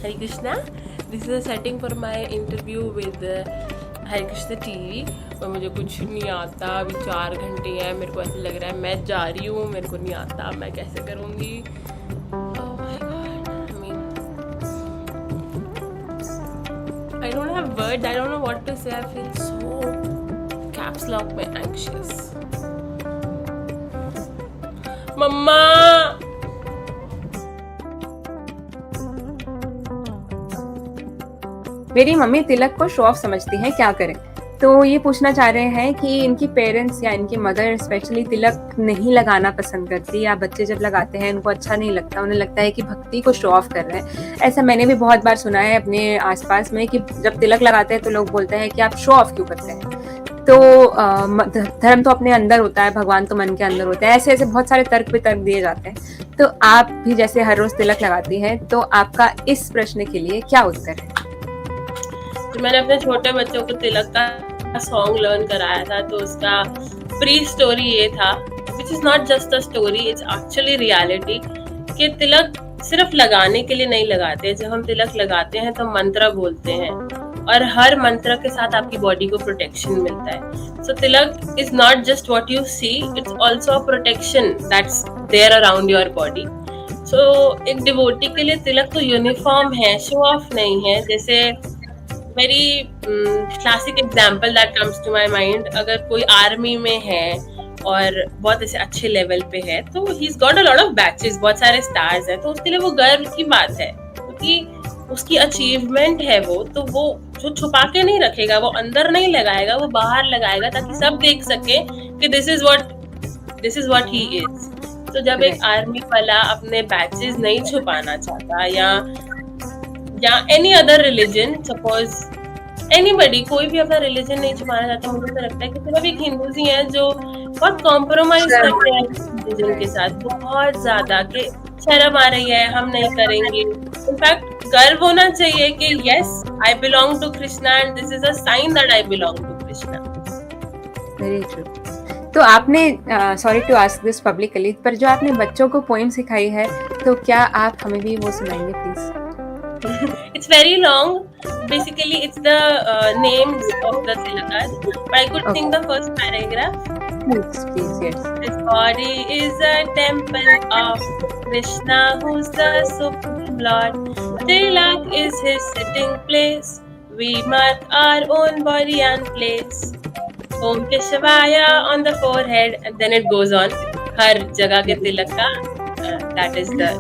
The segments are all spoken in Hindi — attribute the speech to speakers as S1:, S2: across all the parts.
S1: Hare Krishna. This is a setting for my interview with Hare Krishna TV. और मुझे कुछ नहीं आता, अभी 4 घंटे हैं, मेरे को ऐसे लग रहा है मैं जा रही हूँ, मेरे को नहीं आता, मैं कैसे करूँगी. Oh my God. I mean, I don't have words. I don't know what to say. I feel so caps lock में anxious. मम्मा.
S2: मेरी मम्मी तिलक को शो ऑफ समझती हैं, क्या करें. तो ये पूछना चाह रहे हैं कि इनकी पेरेंट्स या इनकी मदर स्पेशली तिलक नहीं लगाना पसंद करती, या बच्चे जब लगाते हैं उनको अच्छा नहीं लगता, उन्हें लगता है कि भक्ति को शो ऑफ कर रहे हैं. ऐसा मैंने भी बहुत बार सुना है अपने आसपास में कि जब तिलक लगाते हैं तो लोग बोलते हैं कि आप शो ऑफ क्यों करते हैं. तो धर्म तो अपने अंदर होता है, भगवान तो मन के अंदर होता है. ऐसे ऐसे बहुत सारे तर्क वितर्क दिए जाते हैं. तो आप भी जैसे हर रोज तिलक लगाती हैं, तो आपका इस प्रश्न के लिए क्या उत्तर है?
S1: तो मैंने अपने छोटे बच्चों को तिलक का सॉन्ग लर्न कराया था, तो उसका प्री स्टोरी ये था, which is not just a story, it's actually reality, कि तिलक सिर्फ लगाने के लिए नहीं लगाते. जब हम तिलक लगाते हैं तो मंत्र बोलते हैं, और हर मंत्र के साथ आपकी बॉडी को प्रोटेक्शन मिलता है. So tilak is not just what you see, it's also a protection that's there around your body. So एक डिवोटी के लिए तिलक तो यूनिफॉर्म है, शो ऑफ नहीं है. जैसे very classic example that comes to my mind, अगर कोई आर्मी में है और बहुत ऐसे अच्छे लेवल पे है, तो he is got a lot of batches, बहुत सारे स्टार्स हैं, तो उसके लिए वो गर्व की बात है, क्योंकि उसकी अचीवमेंट है वो. तो वो जो छुपा के नहीं रखेगा, वो अंदर नहीं लगाएगा, वो बाहर लगाएगा, ताकि सब देख सके कि this is what he is. तो जब एक आर्मी वाला अपने बैचेस नहीं छुपाना चाहता, या any other religion, suppose anybody, कोई भी अपना रिलीजन नहीं छुपाना चाहता, मुझे तो लगता है कि सिर्फ एक हिंदूज ही हैं जो बहुत कॉम्प्रोमाइज करते हैं रिलीजन के साथ, बहुत ज्यादा, कि शर्म आ रही है, हम नहीं करेंगे. इनफैक्ट गर्व होना चाहिए कि yes, I belong to Krishna and this is a sign that I belong to Krishna.
S2: Very true. तो आपने sorry to ask this publicly, पर जो आपने बच्चों को पोएम सिखाई है, तो क्या आप हमें भी वो सुनाएंगे please?
S1: It's very long. Basically, it's the names of the tilakas. But I could sing the first paragraph.
S2: Please, yes.
S1: This body is a temple of Krishna, who's the Supreme Lord. Tilak is his sitting place. We mark our own body and place. Om Keshavaya on the forehead, and then it goes on. हर जगह के तिलक का that is the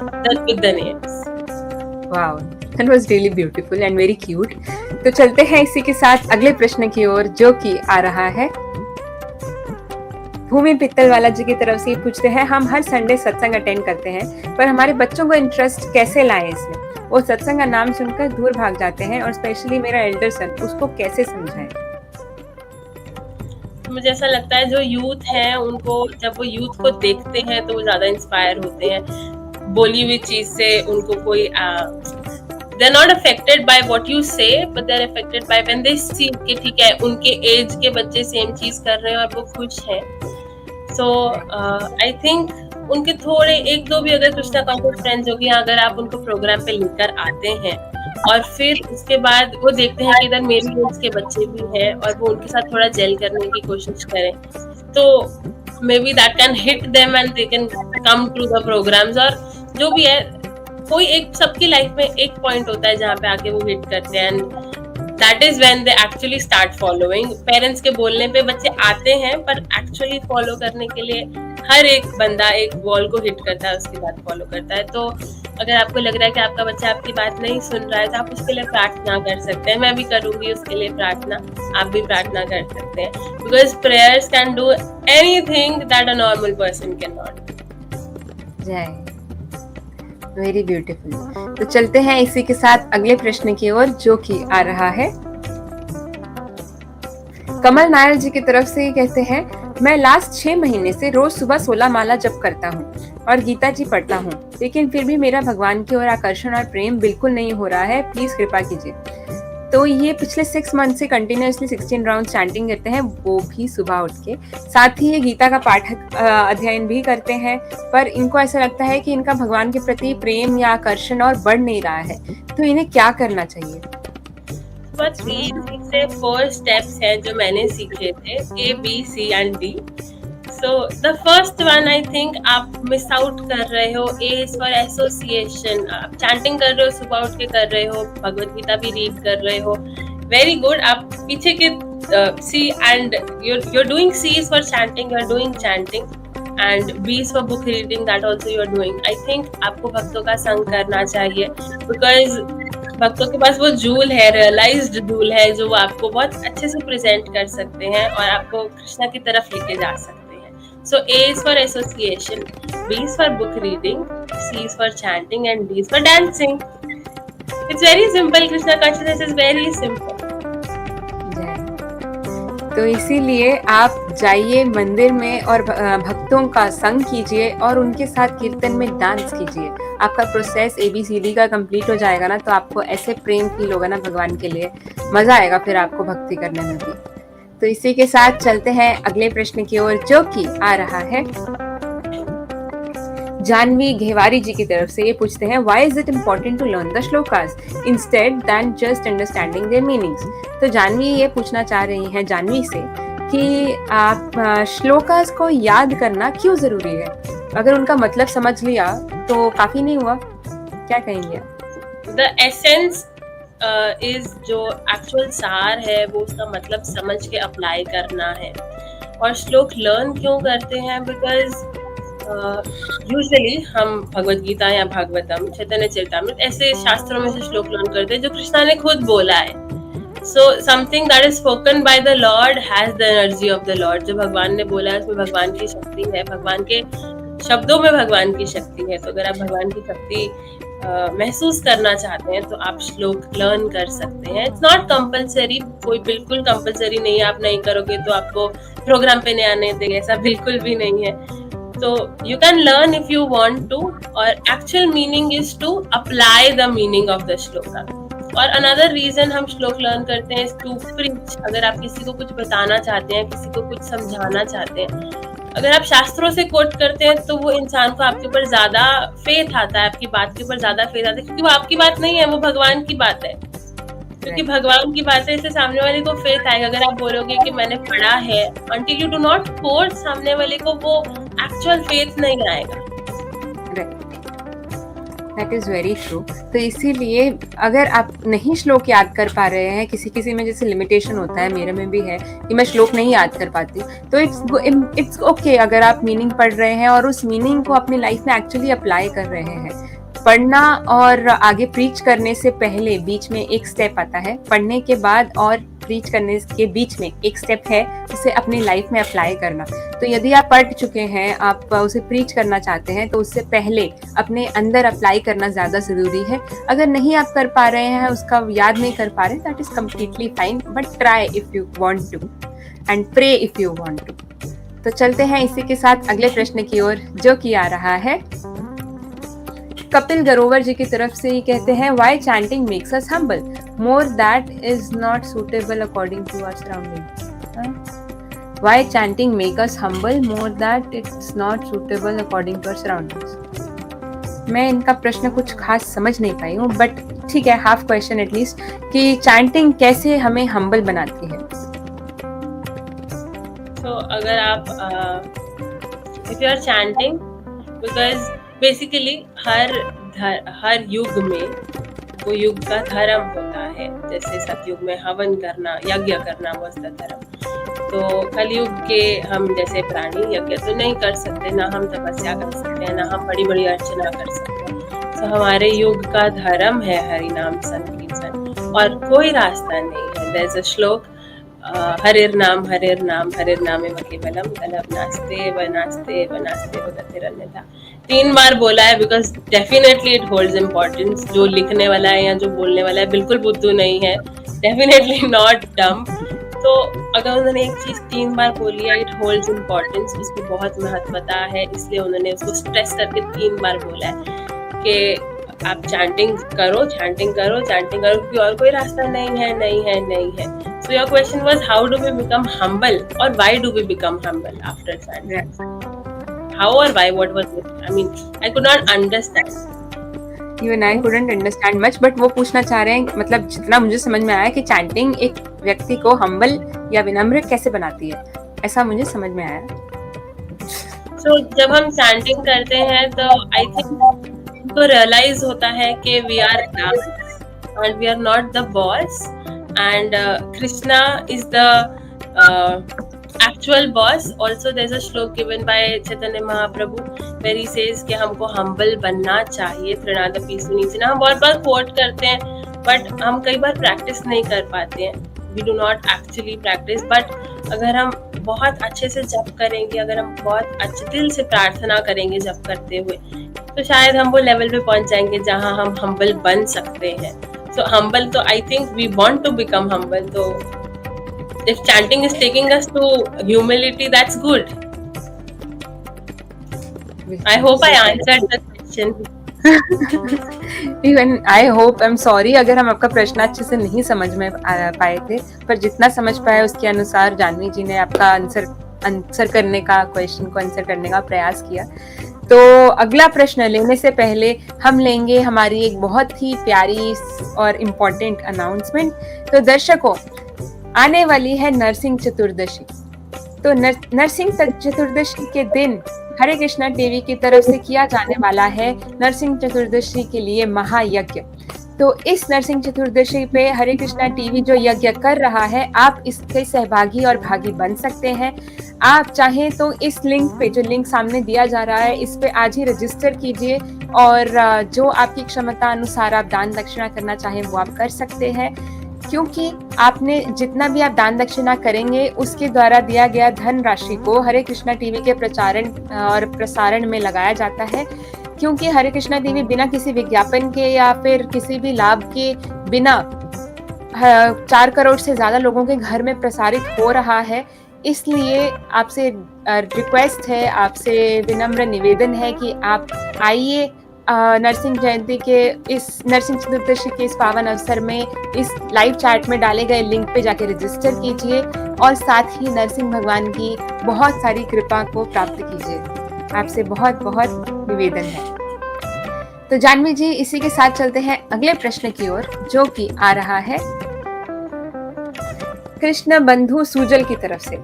S1: with the names.
S2: Wow. That was really beautiful and very cute. तो चलते हैं इसी के साथ अगले प्रश्न की ओर, जो कि आ रहा है भूमि पित्तलवाला जी की तरफ से. पूछते हैं, हम हर संडे सत्संग अटेंड करते हैं, पर हमारे बच्चों को इंटरेस्ट कैसे लाएं इसमें? वो सत्संग का नाम सुनकर दूर भाग जाते हैं, और स्पेशली मेरा एल्डर सन, उसको कैसे समझाएं?
S1: मुझे ऐसा लगता है जो यूथ है, उनको जब वो यूथ को देखते हैं तो वो ज्यादा इंस्पायर होते हैं. बोली हुई चीज से उनको कोई they're not affected by what you say, but they're affected by when they see कि ठीक है, उनके एज के बच्चे सेम चीज कर रहे हैं और वो खुश हैं. So I think उनके थोड़े एक दो भी अगर कृष्णा कॉन्शियस फ्रेंड्स होगी, अगर आप उनको प्रोग्राम पे लेकर आते हैं और फिर उसके बाद वो देखते हैं कि इधर मेरी एज के बच्चे भी हैं और वो उनके साथ थोड़ा जेल करने की कोशिश करें, तो may be that can hit them and they can come to the programs. और जो भी है, कोई एक सबकी लाइफ में एक पॉइंट होता है जहाँ पे आके वो हिट करते हैं, and that is when they actually start following. Parents के बोलने पे बच्चे आते हैं, पर एक्चुअली फॉलो करने के लिए हर एक बंदा एक वॉल को हिट करता है, उसके बाद फॉलो करता है. तो अगर आपको लग रहा है कि आपका बच्चा आपकी बात नहीं सुन रहा है, तो आप उसके लिए प्रार्थना कर सकते हैं. मैं भी करूंगी उसके लिए प्रार्थना, आप भी प्रार्थना कर सकते हैं, because prayers can do anything that a normal person can not.
S2: जय. Very beautiful. तो चलते हैं इसी के साथ अगले प्रश्न की ओर, जो कि आ रहा है कमल नायर जी की तरफ से. कहते हैं, मैं लास्ट 6 महीने से रोज सुबह 16 माला जप करता हूँ और गीता जी पढ़ता हूँ, लेकिन फिर भी मेरा भगवान की ओर आकर्षण और प्रेम बिल्कुल नहीं हो रहा है. प्लीज कृपा कीजिए. तो ये पिछले 6 मंथ से कंटिन्यूअसली 16 राउंड चैंटिंग करते हैं, वो भी सुबह उठ के। साथ ही ये गीता का पाठ अध्ययन भी करते हैं, पर इनको ऐसा लगता है कि इनका भगवान के प्रति प्रेम या आकर्षण और बढ़ नहीं रहा है, तो इन्हें क्या करना चाहिए?
S1: बस 4 स्टेप्स हैं जो मैंने सीखे थे, A, B, C and D. So the first one I think आप मिस आउट कर रहे हो। A is for association. आप चैंटिंग कर रहे हो, सुबह उठ के कर रहे हो, भगवत गीता भी रीड कर रहे हो, वेरी गुड। आप पीछे के C and you're doing C is for chanting, you're doing chanting, and B is for book reading, that also you're doing. I think आपको भक्तों का संग करना चाहिए, because भक्तों के पास वो जूल है, रियलाइज्ड जूल है, जो वो आपको बहुत अच्छे से प्रेजेंट कर सकते हैं और आपको कृष्णा की तरफ लेके जा सकते हैं। So A is for association, B is for book reading, C is for chanting and D is for dancing. It's very simple. Krishna consciousness is very simple.
S2: तो इसीलिए आप जाइए मंदिर में और भक्तों का संग कीजिए और उनके साथ कीर्तन में डांस कीजिए। आपका प्रोसेस ABCD का कंप्लीट हो जाएगा ना, तो आपको ऐसे प्रेम फील होगा ना भगवान के लिए, मजा आएगा फिर आपको भक्ति करने में भी। तो इसी के साथ चलते हैं अगले प्रश्न की ओर, जो कि आ रहा है जानवी घेवारी जी की तरफ से। ये पूछते हैं, why is it important to learn the shlokas instead than just understanding their meanings? तो जानवी ये पूछना चाह रही हैं जानवी से कि आप श्लोकास को याद करना क्यों जरूरी है? अगर उनका मतलब समझ लिया तो काफी नहीं हुआ? क्या कहेंगे?
S1: The essence is जो एक्चुअल सार है, वो उसका मतलब समझ के अप्लाई करना है। और श्लोक लर्न क्यों करते हैं? बिकॉज यूजुअली हम भगवत गीता या भागवतम, चैतन्य चरितामृत, ऐसे शास्त्रों में से श्लोक लर्न करते हैं जो कृष्णा ने खुद बोला है। So something that is spoken by the Lord has the energy of the Lord. जो भगवान ने बोला है उसमें भगवान की शक्ति है, भगवान के शब्दों में भगवान की शक्ति है। तो अगर आप भगवान की शक्ति महसूस करना चाहते हैं तो आप श्लोक लर्न कर सकते हैं। इट्स नॉट कंपलसरी, कोई बिल्कुल कंपलसरी नहीं है। आप नहीं करोगे तो आपको प्रोग्राम पे नहीं आने देंगे, ऐसा बिल्कुल भी नहीं है। तो you can learn if you want to, और actual meaning is to apply the meaning of the shloka. और अनदर रीजन हम श्लोक लर्न करते हैं टू प्रीच। अगर आप किसी को कुछ बताना चाहते हैं, किसी को कुछ समझाना चाहते हैं, अगर आप शास्त्रों से कोट करते हैं तो वो इंसान को आपके ऊपर ज्यादा फेथ आता है, आपकी बात के ऊपर ज्यादा फेथ आता है, क्योंकि वो आपकी बात नहीं है, वो भगवान की बात है। क्योंकि भगवान की बात है, इससे सामने वाले को फेथ आएगा। अगर आप बोलोगे कि मैंने पढ़ा है, until you do not quote, सामने वाले को वो एक्चुअल फेथ नहीं आएगा।
S2: That is very true. तो इसीलिए अगर आप नहीं श्लोक याद कर पा रहे हैं, किसी में जैसे लिमिटेशन होता है, मेरे में भी है कि मैं श्लोक नहीं याद कर पाती, तो इट्स ओके अगर आप मीनिंग पढ़ रहे हैं और उस मीनिंग को अपनी लाइफ में एक्चुअली अप्लाई कर रहे हैं। पढ़ना और आगे प्रीच करने से पहले बीच में एक स्टेप आता है, पढ़ने के बाद और प्रीच करने के बीच में एक स्टेप है उसे अपनी लाइफ में अप्लाई करना। तो यदि आप पढ़ चुके हैं, आप उसे प्रीच करना चाहते हैं, तो उससे पहले अपने अंदर अप्लाई करना ज़्यादा ज़रूरी है। अगर नहीं आप कर पा रहे हैं, उसका याद नहीं कर पा रहे, that is completely fine, but try if you want to and pray if you want to. तो चलते हैं इसी के साथ अगले प्रश्न की ओर, जो कि आ रहा है कपिल गरोवर जी की तरफ से। ये कहते हैं, why chanting makes us humble more that is not suitable according to our surrounding. Why chanting make us humble more that it's not suitable according to our surroundings. मैं इनका प्रश्न कुछ खास समझ नहीं पाई हूँ, बट ठीक है, हाफ क्वेश्चन एटलीस्ट, कि चैंटिंग कैसे हमें हम्बल बनाती है।
S1: तो अगर आप if you are chanting, because basically हर युग में वो युग का धर्म होता है। जैसे सतयुग में हवन करना, यज्ञ करना was the धर्म। तो कलयुग के हम जैसे प्राणी यज्ञ तो नहीं कर सकते, ना हम तपस्या कर सकते हैं, ना हम बड़ी बड़ी अर्चना कर सकते हैं। तो हमारे युग का धर्म है हरि नाम संकीर्तन, और कोई रास्ता नहीं है। There's a श्लोक, हरिर नाम में केवलम कलम नास्ते वनास्ते वगतिरन्यथा। 3 बार बोला है, because definitely it holds importance. जो लिखने वाला है या जो बोलने वाला है बिल्कुल बुद्धू नहीं है, डेफिनेटली नॉट डम। तो अगर उन्होंने एक चीज 3 बार बोली है, इट होल्ड्स इम्पोर्टेंस, उसकी बहुत महत्वता है, इसलिए उन्होंने उसको स्ट्रेस करके 3 बार बोला है कि आप चैंटिंग करो, क्योंकि और कोई रास्ता नहीं है. So your question was how do we become humble or why do we become humble after chanting? How or why? What was it? I mean, I could not understand.
S2: Even I couldn't understand much, but वो पूछना चाह रहे हैं, मतलब जितना मुझे समझ में आया कि चैंटिंग एक व्यक्ति को हम्बल या विनम्र कैसे बनाती है, ऐसा मुझे समझ में आया.
S1: So जब हम चैंटिंग करते हैं तो आई थिंक हमको रियलाइज होता है कि we are and we are not the boss, and Krishna is the actual boss. Also there's a shlok given by Chaitanya Mahaprabhu where he says कि हमको humble बनना चाहिए, त्रिनादपि सुनीचना. हम बहुत बार quote करते हैं but हम कई बार practice नहीं कर पाते हैं. We do not actually practice, but अगर हम बहुत अच्छे से जप करेंगे, अगर हम बहुत अच्छे दिल से प्रार्थना करेंगे जप करते हुए, तो शायद हम वो लेवल पे पहुंच जाएंगे जहां हम humble बन सकते हैं. So humble, तो I think we want to become humble. So if chanting is taking us to humility, that's good. I hope I answered the question.
S2: Even I hope. I'm sorry अगर हम आपका प्रश्न अच्छे से नहीं समझ में पाए थे, पर जितना समझ पाए उसके अनुसार जानवी जी ने आपका आंसर करने का, क्वेश्चन को आंसर करने का प्रयास किया. तो अगला प्रश्न लेने से पहले हम लेंगे हमारी एक बहुत ही प्यारी और इम्पोर्टेंट अनाउंसमेंट. तो दर्शकों, आने वाली है नरसिंह चतुर्दशी. तो नरसिंह चतुर्दशी के दिन हरे कृष्णा टीवी की तरफ से किया जाने वाला है नरसिंह चतुर्दशी के लिए महायज्ञ. तो इस नरसिंह चतुर्दशी पे हरे कृष्णा टीवी जो यज्ञ कर रहा है, आप इसके सहभागी और भागी बन सकते हैं. आप चाहें तो इस लिंक पे, जो लिंक सामने दिया जा रहा है, इस पे आज ही रजिस्टर कीजिए और जो आपकी क्षमता अनुसार आप दान दक्षिणा करना चाहें वो आप कर सकते हैं. क्योंकि आपने जितना भी आप दान दक्षिणा करेंगे उसके द्वारा दिया गया धन राशि को हरे कृष्णा टीवी के प्रचारण और प्रसारण में लगाया जाता है. क्योंकि हरे कृष्णा टीवी बिना किसी विज्ञापन के या फिर किसी भी लाभ के बिना 4 करोड़ से ज्यादा लोगों के घर में प्रसारित हो रहा है. इसलिए आपसे रिक्वेस्ट है, आपसे विनम्र निवेदन है कि आप आइए नरसिंह जयंती के इस नरसिंह चतुर्दशी के इस पावन अवसर में इस लाइव चैट में डाले गए लिंक पे जाके रजिस्टर कीजिए और साथ ही नरसिंह भगवान की बहुत सारी कृपा को प्राप्त कीजिए. आपसे बहुत बहुत निवेदन है. तो जानवी जी, इसी के साथ चलते हैं अगले प्रश्न की ओर, जो कि आ रहा है कृष्ण बंधु सूजल की तरफ से.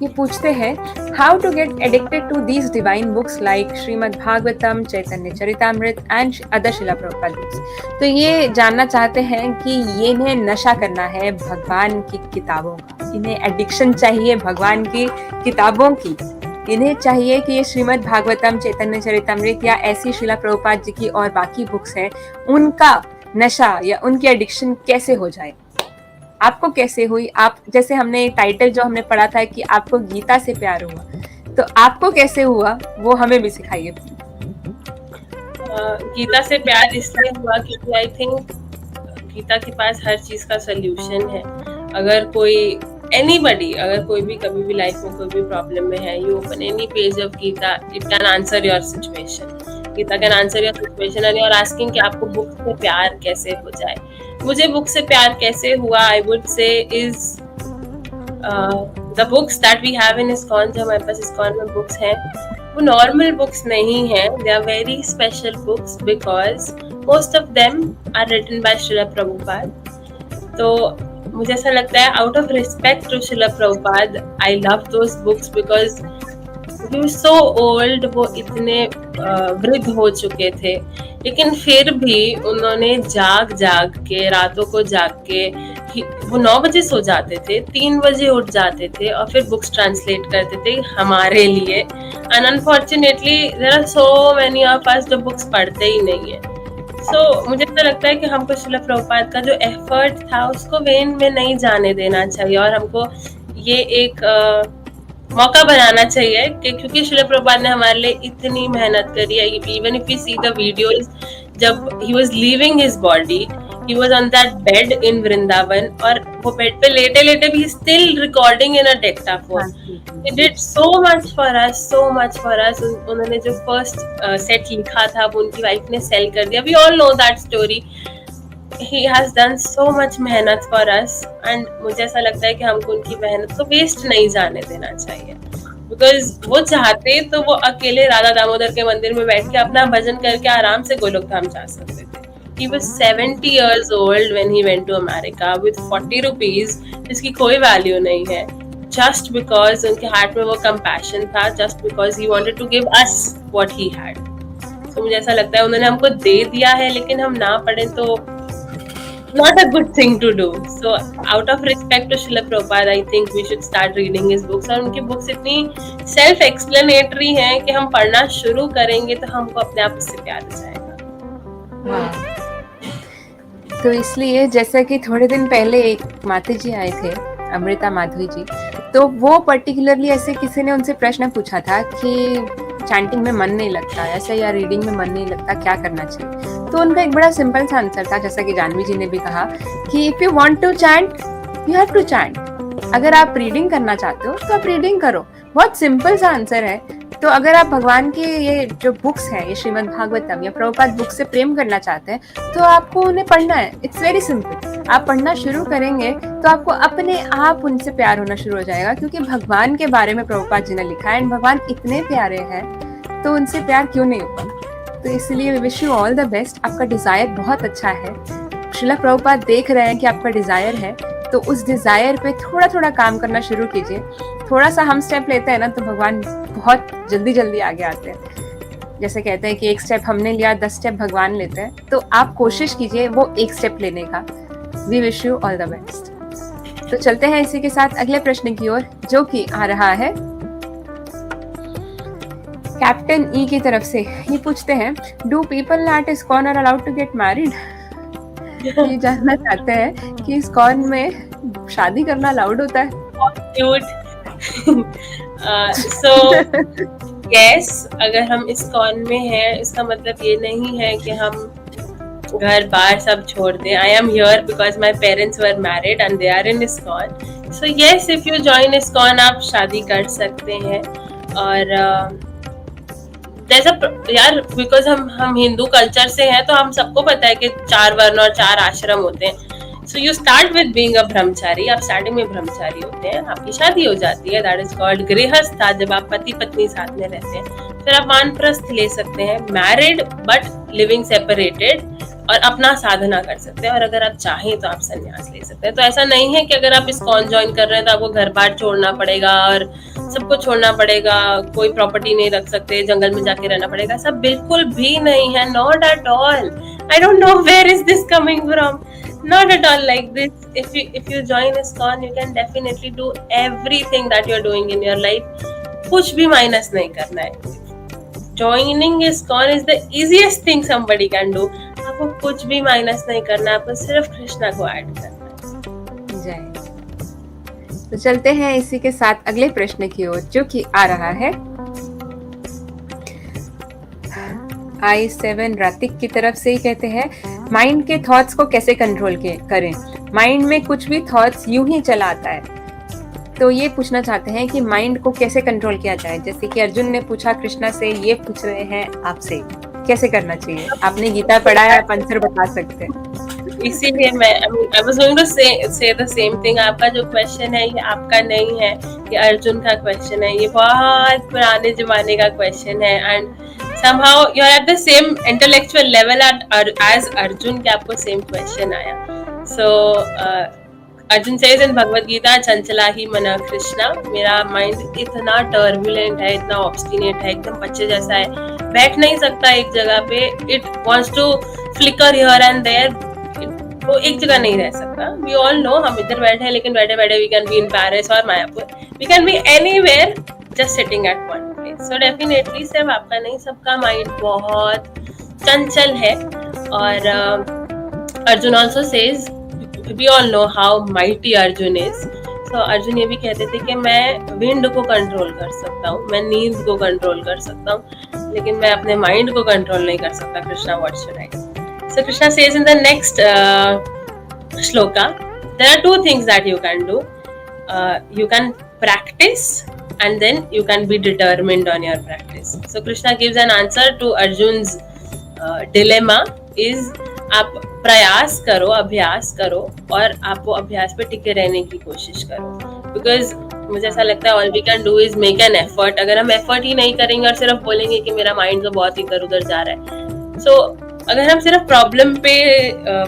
S2: ये पूछते हैं, how to get addicted to these divine books like Shrimad Bhagavatam, Chaitanya Charitamrita and other Srila Prabhupada books. तो ये जानना चाहते हैं कि ये इन्हें नशा करना है भगवान की किताबों का, इन्हें एडिक्शन चाहिए भगवान की किताबों की. इन्हें चाहिए कि ये श्रीमद् भागवतम, चैतन्य चरितामृत या ऐसी शिला प्रभुपाद जी की और बाकी बुक्स हैं, उनका नशा या उनकी एडिक्शन कैसे हो जाए. आपको कैसे हुई? आप जैसे हमने टाइटल जो हमने पढ़ा था कि आपको गीता से प्यार हुआ, तो आपको कैसे हुआ वो हमें भी सिखाइए.
S1: गीता से प्यार इसलिए हुआ क्योंकि आई थिंक गीता के पास हर चीज का सोल्यूशन है. अगर कोई एनीबडी, अगर कोई भी कभी भी लाइफ में कोई भी प्रॉब्लम में है, you open any page of Gita, it can answer your situation. Gita can answer your situation and you are asking कि आपको बुक से प्यार कैसे हो जाए. मुझे बुक से प्यार कैसे हुआ, I would say is the books that we have in ISKCON. जो हमारे पास इस्कॉन में बुक्स हैं वो नॉर्मल बुक्स नहीं है. They are very special books because most of them are written by Srila Prabhupada. तो मुझे ऐसा लगता है out of respect to Srila Prabhupada, I love those books because he was so old, वो इतने वृद्ध हो चुके थे, लेकिन फिर भी उन्होंने जाग के, रातों को जाग के, वो 9 बजे सो जाते थे, 3 बजे उठ जाते थे और फिर बुक्स ट्रांसलेट करते थे हमारे लिए. And unfortunately there are so many of us जो बुक्स पढ़ते ही नहीं है. सो मुझे तो लगता है कि हमको श्रीला प्रभुपाद का जो एफर्ट था उसको वेन में नहीं जाने देना चाहिए और हमको ये एक मौका बनाना चाहिए कि क्योंकि श्रीला प्रभुपाद ने हमारे लिए इतनी मेहनत करी है. Even if you see the videos, जब he was leaving his body, He was on that bed in Vrindavan, और वो बेड पे लेटे लेटे भी still recording in a dictaphone. He did so much for us, so much for us. उन्होंने जो first set लिखा था वो उनकी वाइफ ने सेल कर दिया. We all know that story. He has done so much मेहनत for us, and मुझे ऐसा लगता है कि हमको उनकी मेहनत को वेस्ट नहीं जाने देना चाहिए. बिकॉज वो चाहते तो वो अकेले राधा दामोदर के मंदिर में बैठ के अपना भजन करके आराम से गोलोक धाम जा सकते थे. He was 70 years old when he went to America with 40 rupees, जिसकी कोई वैल्यू नहीं है, just because उनके हार्ट में वो compassion था, just because he wanted to give us what he had. So मुझे ऐसा लगता है उन्होंने हमको दे दिया है, लेकिन हम ना पढ़ें तो not a good thing to do. So out of respect to Srila Prabhupada, I think we should start reading his books. और उनकी books इतनी self explanatory हैं कि हम पढ़ना शुरू करेंगे तो हमको अपने आप से प्यार हो जाएगा.
S2: तो इसलिए जैसा कि थोड़े दिन पहले एक माता जी आए थे, अमृता माधवी जी, तो वो पर्टिकुलरली ऐसे किसी ने उनसे प्रश्न पूछा था कि चैंटिंग में मन नहीं लगता ऐसा, या रीडिंग में मन नहीं लगता, क्या करना चाहिए. तो उनका एक बड़ा सिंपल सा आंसर था, जैसा कि जानवी जी ने भी कहा कि if you want to chant you have to chant. अगर आप रीडिंग करना चाहते हो तो आप रीडिंग करो. बहुत सिंपल सा आंसर है. तो अगर आप भगवान की ये जो बुक्स हैं, ये श्रीमद् भागवतम या प्रभुपाद बुक से प्रेम करना चाहते हैं तो आपको उन्हें पढ़ना है. It's very simple. आप पढ़ना शुरू करेंगे तो आपको अपने आप उनसे प्यार होना शुरू हो जाएगा, क्योंकि भगवान के बारे में प्रभुपाद जी ने लिखा है, एंड भगवान इतने प्यारे हैं तो उनसे प्यार क्यों नहीं होगा. तो इसलिए wish you all the best. आपका डिजायर बहुत अच्छा है. श्रीला प्रभुपाद देख रहे हैं कि आपका डिजायर है, तो उस डिजायर पे थोड़ा थोड़ा काम करना शुरू कीजिए. थोड़ा सा हम स्टेप लेते हैं ना तो भगवान बहुत जल्दी जल्दी आगे आते हैं. जैसे कहते हैं कि एक स्टेप हमने लिया, 10 स्टेप भगवान लेते हैं. तो आप कोशिश कीजिए वो एक स्टेप लेने का. We wish you all the best. तो चलते हैं इसी के साथ अगले प्रश्न की ओर, जो कि आ रहा है कैप्टन ई की तरफ से. ये पूछते हैं, do people at ISKCON are allowed to get married. ये जानना चाहते हैं कि इस्कॉन में शादी करना अलाउड होता है.
S1: So yes, अगर हम इस्कॉन में हैं, इसका मतलब ये नहीं है कि हम घर बार सब छोड़ दें. I am here because my parents were married and they are in ISKCON. So yes, if you join ISKCON, आप शादी कर सकते हैं. और यार बिकॉज हम हिंदू कल्चर से हैं तो हम सबको पता है कि 4 वर्ण और 4 आश्रम होते हैं. So you start with being a ब्रह्मचारी. आप स्टार्टिंग में ब्रह्मचारी होते हैं, आपकी शादी हो जाती है, दैट इज कॉल्ड गृहस्थ. जब आप पति पत्नी साथ में रहते हैं फिर आप वानप्रस्थ ले सकते हैं, मैरिड बट लिविंग सेपरेटेड, और अपना साधना कर सकते हैं. और अगर आप चाहें तो आप संन्यास ले सकते हैं. तो ऐसा नहीं है कि अगर आप इस्कॉन ज्वाइन कर रहे हैं तो आपको घर बार छोड़ना पड़ेगा और सबको छोड़ना पड़ेगा, कोई प्रॉपर्टी नहीं रख सकते, जंगल में जाके रहना पड़ेगा. सब बिल्कुल भी नहीं है. Not at all. I don't know where is this coming from. Not at all like this. If you join ISKCON, you can definitely do everything that you are doing in your life. कुछ भी माइनस नहीं करना है. Joining ISKCON is the easiest thing somebody can do. आपको कुछ भी माइनस नहीं करना है, आपको सिर्फ कृष्णा को ऐड करना है.
S2: जय. तो चलते हैं इसी के साथ अगले प्रश्न की ओर, जो कि आ रहा है I7 रातिक की तरफ से. ही कहते हैं, माइंड के थॉट्स को कैसे कंट्रोल करें. माइंड में कुछ भी थॉट्स यूं ही चला आता है. तो ये पूछना चाहते हैं कि माइंड को कैसे कंट्रोल किया जाए. जैसे कि अर्जुन ने पूछा कृष्णा से, ये पूछ रहे हैं आपसे कैसे करना चाहिए. आपने गीता पढ़ा है, आप आंसर बता सकते हैं.
S1: इसीलिए मैं I was going to say the same thing. आपका जो क्वेश्चन है ये आपका नहीं है, ये अर्जुन का क्वेश्चन है. ये बहुत पुराने जमाने का क्वेश्चन है, and somehow you are at the same intellectual level as Arjun कि आपको same question आया. So Arjun says in Bhagavad Gita, Chanchala ही मना कृष्णा. मेरा माइंड इतना टर्बुलेंट है, इतना ऑब्स्टिनेट है, एकदम बच्चे जैसा है, बैठ नहीं सकता एक जगह पे. It wants to flicker here and there. वो एक जगह नहीं रह सकता. वी ऑल नो हम इधर बैठे हैं, लेकिन बैठे बैठे we can be in Paris और Mayapur. We can be anywhere just sitting at one place. So definitely सिर्फ आपका नहीं, सबका माइंड बहुत चंचल है. और Arjun also says, we all know how mighty Arjun is. So Arjun ये भी कहते थे कि मैं विंड को कंट्रोल कर सकता हूँ, मैं नींद को कंट्रोल कर सकता हूँ, लेकिन मैं अपने माइंड को कंट्रोल नहीं कर सकता. Krishna, what should I. So Krishna says in the next shloka, there are two things that you can do. You can practice and then you can be determined on your practice. So Krishna gives an answer to Arjun's dilemma is आप प्रयास करो, अभ्यास करो और आप वो अभ्यास पे टिके रहने की कोशिश करो. बिकॉज मुझे ऐसा लगता है all we can do is make an effort. अगर हम एफर्ट ही नहीं करेंगे और सिर्फ बोलेंगे कि मेरा माइंड तो बहुत इधर उधर जा रहा है, सो अगर हम सिर्फ प्रॉब्लम पे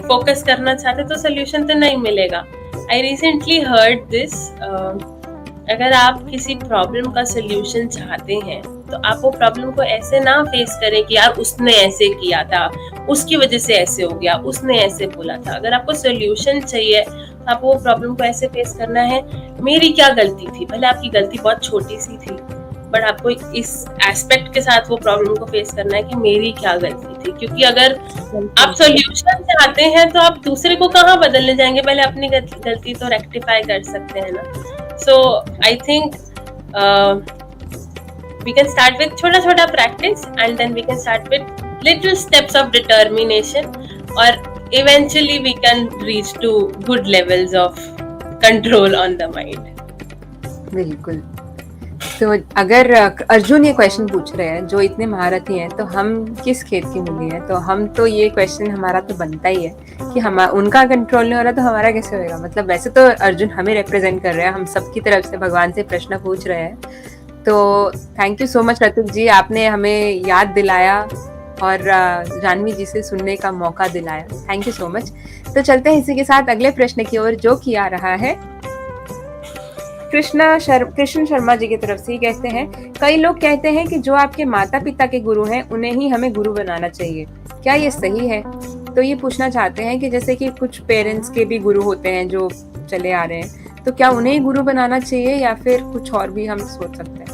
S1: फोकस करना चाहते तो सोल्यूशन तो नहीं मिलेगा. आई रिसेंटली हर्ड दिस, अगर आप किसी प्रॉब्लम का सोल्यूशन चाहते हैं तो आप वो प्रॉब्लम को ऐसे ना फेस करें कि यार उसने ऐसे किया था, उसकी वजह से ऐसे हो गया, उसने ऐसे बोला था. अगर आपको सोल्यूशन चाहिए तो आपको वो प्रॉब्लम को ऐसे फेस करना है, मेरी क्या गलती थी. भले आपकी गलती बहुत छोटी सी थी, बट आपको इस एस्पेक्ट के साथ वो प्रॉब्लम को फेस करना है कि मेरी क्या गलती थी. क्योंकि अगर आप सोल्यूशन चाहते हैं तो आप दूसरे को कहाँ बदलने जाएंगे, पहले अपनी गलती तो रेक्टिफाई कर सकते हैं ना. So I think we can start with छोटा practice and then we can start with little steps of determination, or eventually we can reach to good levels of control on the mind.
S2: बिल्कुल. तो अगर अर्जुन ये क्वेश्चन पूछ रहे हैं जो इतने महारथी हैं, तो हम किस खेत की मूली हैं. तो हम तो ये क्वेश्चन हमारा तो बनता ही है कि हम उनका कंट्रोल नहीं हो रहा तो हमारा कैसे होएगा. मतलब वैसे तो अर्जुन हमें रिप्रेजेंट कर रहे हैं, हम सबकी तरफ से भगवान से प्रश्न पूछ रहे हैं. तो थैंक यू सो मच रतुक जी, आपने हमें याद दिलाया और जानवी जी से सुनने का मौका दिलाया. Thank you so much. तो चलते हैं इसी के साथ अगले प्रश्न की ओर, जो कि आ रहा है कृष्ण शर्मा जी की तरफ से. कहते हैं, कई लोग कहते हैं कि जो आपके माता पिता के गुरु हैं उन्हें ही हमें गुरु बनाना चाहिए, क्या ये सही है? तो ये पूछना चाहते हैं कि जैसे कि कुछ पेरेंट्स के भी गुरु होते हैं जो चले आ रहे हैं, तो क्या उन्हें ही गुरु बनाना चाहिए या फिर कुछ और भी हम सोच सकते हैं?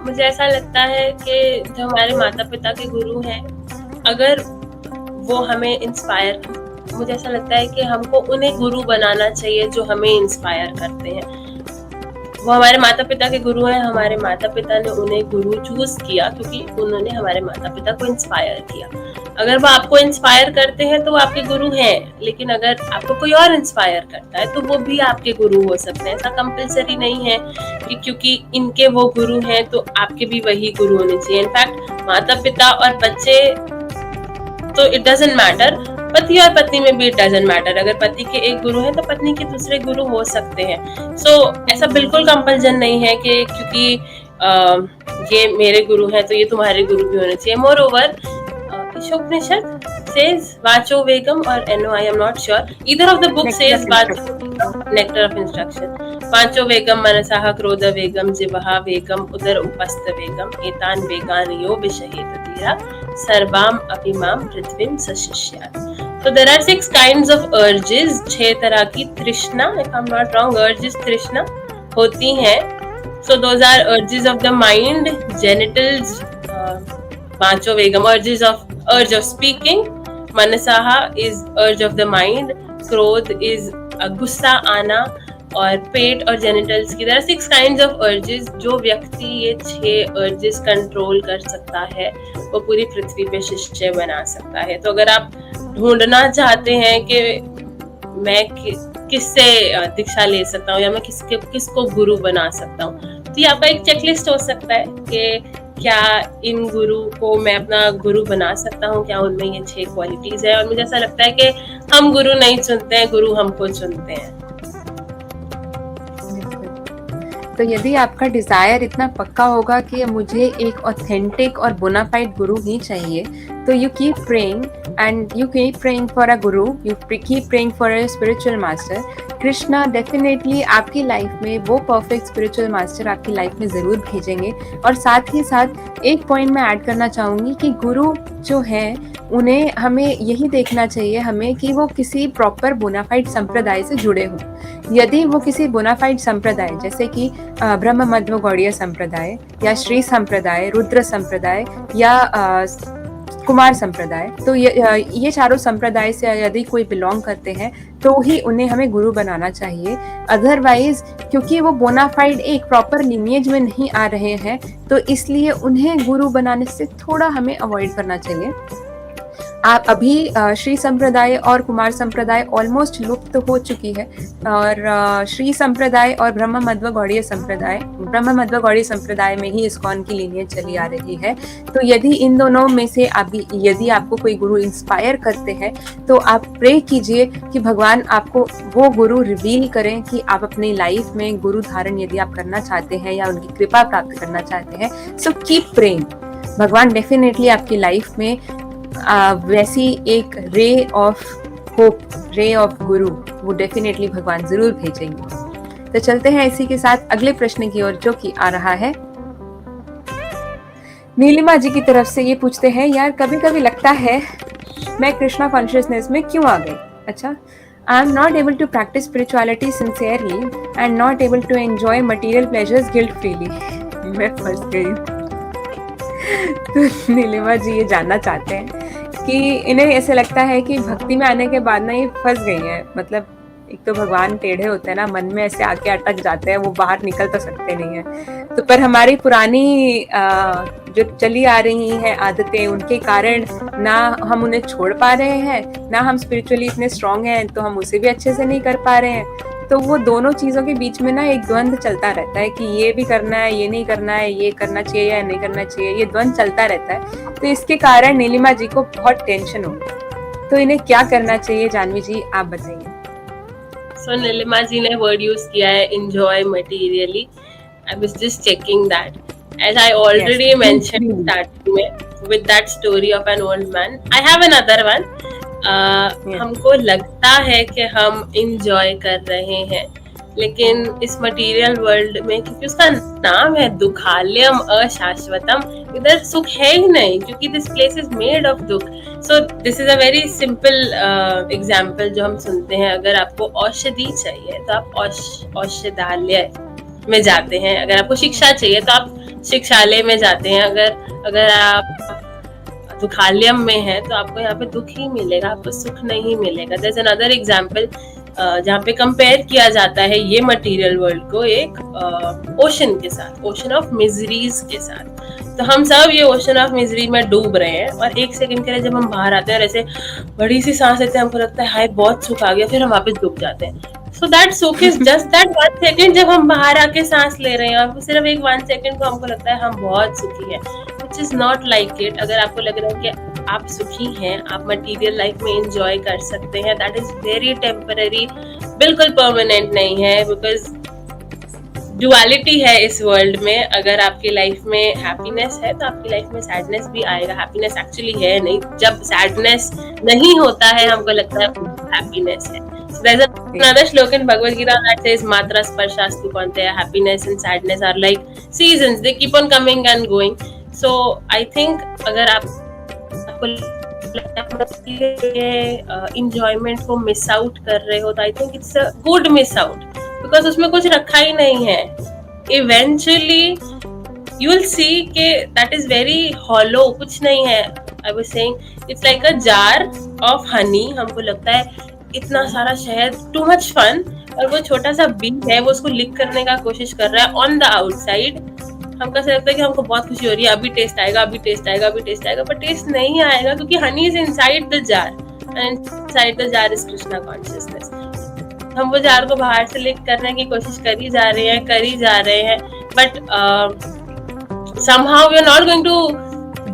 S1: मुझे ऐसा लगता है कि जो हमारे माता पिता के गुरु हैं, अगर वो हमें इंस्पायर, मुझे ऐसा लगता है कि हमको उन्हें गुरु बनाना चाहिए जो हमें इंस्पायर करते हैं. वो हमारे माता पिता के गुरु हैं, हमारे माता पिता ने उन्हें गुरु चूज किया क्योंकि उन्होंने हमारे माता पिता को इंस्पायर किया. अगर वो आपको इंस्पायर करते हैं तो वो आपके गुरु हैं, लेकिन अगर आपको कोई और इंस्पायर करता है तो वो भी आपके गुरु हो सकते हैं. ऐसा कंपल्सरी नहीं है कि क्योंकि इनके वो गुरु हैं तो आपके भी वही गुरु होने चाहिए. इनफैक्ट माता पिता और बच्चे तो इट डजंट मैटर, पति और पत्नी में भी इट डजंट मैटर. अगर पति के एक गुरु हैं तो पत्नी के दूसरे गुरु हो सकते हैं. ऐसा बिल्कुल कंपल्सन नहीं है कि क्योंकि ये मेरे गुरु हैं तो ये तुम्हारे गुरु भी होने चाहिए. More over, Ishopanishad says Vacho Vegam or No, I am not sure. Either of the books says Nectar of Instruction. Vacho Vegam Manasaha Krodha Vegam Jivaha Vegam Udar Upastha Vegam Etan Vegan Yo Vishaheta Tira Sarvam Apimam Prithvim Sashishyat. So there are 6 kinds of urges. 6 तरह की तृष्णा, if I'm not wrong, urges तृष्णा होती हैं. So those are urges of the mind, genitals, Vacho Vegam, urge of speaking. Manasaha is urge of the mind. Krodh is गुस्सा आना. और पेट और जेनिटल्स की तरह 6 kinds of urges. जो व्यक्ति ये 6 urges कंट्रोल कर सकता है वो पूरी पृथ्वी पे शिष्य बना सकता है. तो अगर आप ढूंढना चाहते हैं कि मैं किससे दीक्षा ले सकता हूँ या मैं किसको गुरु बना सकता हूँ, तो ये आपका एक चेकलिस्ट हो सकता है कि क्या इन गुरु को मैं अपना गुरु बना सकता हूँ, क्या उनमें ये 6 क्वालिटीज है. और मुझे ऐसा लगता है कि हम गुरु नहीं चुनते हैं, गुरु हमको चुनते हैं.
S2: तो यदि आपका डिजायर इतना पक्का होगा कि मुझे एक ऑथेंटिक और बोनाफाइड गुरु ही चाहिए, तो you keep praying and you keep praying for a guru, you keep praying for a spiritual master. Krishna definitely आपकी लाइफ में वो परफेक्ट स्पिरिचुअल मास्टर आपकी लाइफ में ज़रूर भेजेंगे. और साथ ही साथ एक पॉइंट मैं ऐड करना चाहूँगी कि गुरु जो हैं उन्हें हमें यही देखना चाहिए हमें कि वो किसी प्रॉपर बोनाफाइड संप्रदाय से जुड़े हों. यदि वो किसी बोनाफाइड संप्रदाय जैसे कि ब्रह्म मध्व गौड़ीय संप्रदाय या श्री संप्रदाय, रुद्र संप्रदाय या कुमार संप्रदाय, तो ये चारों संप्रदाय से यदि कोई बिलोंग करते हैं तो ही उन्हें हमें गुरु बनाना चाहिए. अदरवाइज क्योंकि वो बोनाफाइड एक प्रॉपर लिनिएज में नहीं आ रहे हैं तो इसलिए उन्हें गुरु बनाने से थोड़ा हमें अवॉइड करना चाहिए. आप अभी श्री संप्रदाय और कुमार संप्रदाय ऑलमोस्ट लुप्त हो चुकी है, और श्री संप्रदाय और ब्रह्म मध्व गौड़ीय संप्रदाय में ही इस्कॉन की लीनियज चली आ रही है। तो यदि इन दोनों में से अभी यदि आपको कोई गुरु इंस्पायर करते हैं तो आप प्रे कीजिए कि भगवान आपको वो गुरु रिवील करें कि आप अपनी लाइफ में गुरु धारण यदि आप करना चाहते हैं या उनकी कृपा प्राप्त करना चाहते हैं, सो कीप प्रेइंग। भगवान डेफिनेटली आपकी लाइफ में वैसी एक ray of hope, ray of गुरु, वो डेफिनेटली भगवान जरूर भेजेंगे। तो चलते हैं इसी के साथ अगले प्रश्न की ओर, जो कि आ रहा है नीलिमा जी की तरफ से। ये पूछते हैं, यार कभी कभी लगता है मैं कृष्णा कॉन्शियसनेस में क्यों आ गई। अच्छा, I am not able to practice spirituality sincerely and not able to enjoy material pleasures guilt freely. मैं फंस गई। तो नीलिमा जी ये जानना चाहते हैं कि इन्हें ऐसे लगता है कि भक्ति में आने के बाद ना ये फंस गई हैं। मतलब एक तो भगवान टेढ़े होते हैं ना, मन में ऐसे आके अटक जाते हैं, वो बाहर निकल तो सकते नहीं है। तो पर हमारी पुरानी जो चली आ रही हैं आदतें, उनके कारण ना हम उन्हें छोड़ पा रहे हैं, ना हम स्पिरिचुअली इतने स्ट्रांग हैं तो हम उसे भी अच्छे से नहीं कर पा रहे हैं। तो वो दोनों चीजों के बीच में ना एक द्वंद चलता रहता है कि ये भी करना है, ये नहीं करना है, ये करना चाहिए या नहीं करना चाहिए, ये द्वंद चलता रहता है। तो इसके कारण नीलिमा जी को बहुत टेंशन हो। तो इन्हें क्या करना चाहिए, जानवी जी आप बताइए।
S1: So नीलिमा जी ने वर्ड यूज किया है enjoy materially. I was just checking that. As I already mentioned starting में with that story of an old man, I have another one. हमको लगता है कि हम enjoy कर रहे हैं, लेकिन इस मटेरियल वर्ल्ड में, क्योंकि उसका नाम है दुखालयम अशाश्वतम, इधर सुख है ही नहीं, क्योंकि this place is made of dukh. So this is a very simple example जो हम सुनते हैं। अगर आपको औषधि चाहिए तो आप औषधालय में जाते हैं, अगर आपको शिक्षा चाहिए तो आप शिक्षालय में जाते हैं, अगर आप दुखालयम में है तो आपको यहाँ पे दुख ही मिलेगा, आपको सुख नहीं मिलेगा। देयर इज अनदर एग्जाम्पल जहाँ पे कंपेयर किया जाता है ये मटेरियल वर्ल्ड को एक ओशन के साथ, ओशन ऑफ मिजरीज के साथ। तो हम सब ये ओशन ऑफ मिजरी में डूब रहे हैं, और एक सेकंड के लिए जब हम बाहर आते हैं और ऐसे बड़ी सी सांस लेते हैं, हमको लगता है हाय बहुत सुख आ गया, फिर हम वापस डूब जाते हैं। सो दैट सुख इज जस्ट दैट 1 सेकंड जब हम बाहर आके सांस ले रहे हैं, और सिर्फ एक 1 सेकंड को हमको लगता है हम बहुत सुखी हैं, which is not like it. अगर आपको लग रहा है कि आप सुखी हैं, आप मटेरियल लाइफ में एंजॉय कर सकते हैं, दैट इज वेरी टेम्पररी, बिल्कुल परमानेंट नहीं है, बिकॉज डुअलिटी है इस वर्ल्ड में। अगर आपकी लाइफ में हैप्पीनेस है तो आपकी लाइफ में सैडनेस भी आएगा। हैप्पीनेस एक्चुअली है नहीं, जब सैडनेस नहीं होता है हमको लगता है हैप्पीनेस है। So there's another shloka in Bhagavad Gita that says matra sparshastu kaunteya, happiness and sadness are like seasons, they keep on coming and going. So I think अगर आपको enjoyment को miss out कर रहे हो तो I think it's a good miss out, because उसमें कुछ रखा ही नहीं है। Eventually you will see कि that is very hollow, कुछ नहीं है। I was saying it's like a jar of honey, हमको लगता है इतना सारा शहद, टू मच फन, और वो छोटा सा बीज है, वो उसको लिक करने का कोशिश कर रहा है ऑन द आउटसाइड। हमको ऐसा लगता है कि हमको बहुत खुशी हो रही है, अभी टेस्ट आएगा, अभी टेस्ट आएगा, अभी टेस्ट आएगा, पर टेस्ट नहीं आएगा, क्योंकि honey is inside the jar, and inside the jar is Krishna consciousness. हम वो जार को बाहर से लिक करने की कोशिश कर ही जा रहे हैं, but somehow we are not going to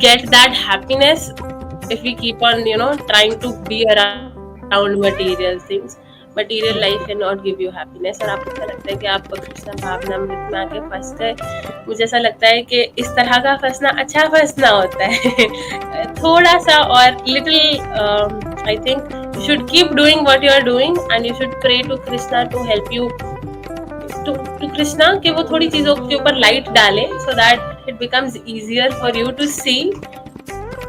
S1: get that happiness if we keep on trying to be around material things. Material life cannot give you happiness। और आपको क्या लगता है कि आप कृष्ण भावनामृत में आके फंस गए? मुझे ऐसा लगता है कि इस तरह का फंसना अच्छा फंसना होता है। थोड़ा सा और little I think you should keep doing what you are doing and you should pray to Krishna to help you to Krishna कि वो थोड़ी चीजों के ऊपर लाइट डाले, so that it becomes easier for you to see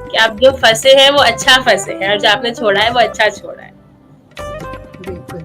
S1: कि आप जो फंसे हैं वो अच्छा फंसे हैं, और जो आपने छोड़ा है वो अच्छा छोड़ा है।
S2: बिल्कुल।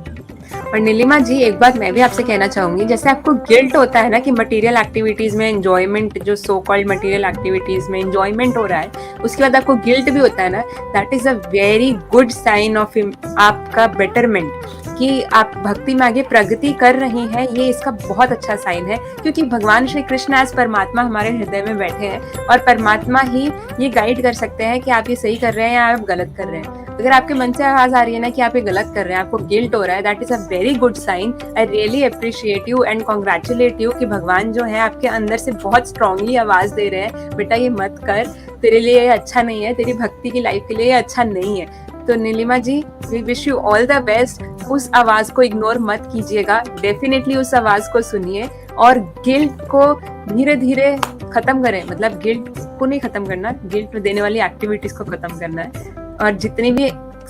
S2: और नीलिमा जी, एक बात मैं भी आपसे कहना चाहूँगी, जैसे आपको गिल्ट होता है ना कि मटीरियल एक्टिविटीज़ में एन्जॉयमेंट, जो सो कॉल्ड मटीरियल एक्टिविटीज़ में एन्जॉयमेंट हो रहा है, उसके बाद आपको गिल्ट भी होता है ना, that is a very good sign of आपका बेटरमेंट, कि आप भक्ति में आगे प्रगति कर रही हैं, ये इसका बहुत अच्छा साइन है, क्योंकि भगवान श्री कृष्ण एज़ परमात्मा हमारे हृदय में बैठे हैं, और परमात्मा ही ये गाइड कर सकते हैं कि आप ये सही कर रहे हैं या आप गलत कर रहे हैं। अगर आपके मन से आवाज आ रही है ना कि आप ये गलत कर रहे हैं, आपको गिल्ट हो रहा है, that is a very good sign. I really appreciate you and congratulate you कि भगवान जो है आपके अंदर से बहुत स्ट्रांगली आवाज दे रहे हैं, बेटा ये मत कर, तेरे लिए ये अच्छा नहीं है, तेरी भक्ति की लाइफ के लिए ये अच्छा नहीं है। तो Nilima ji, we wish you all the best. उस आवाज को इग्नोर मत कीजिएगा, डेफिनेटली उस आवाज को सुनिए और गिल्ट को धीरे धीरे खत्म करें। मतलब गिल्ट को नहीं खत्म करना, गिल्ट देने वाली एक्टिविटीज को खत्म करना है, और जितनी भी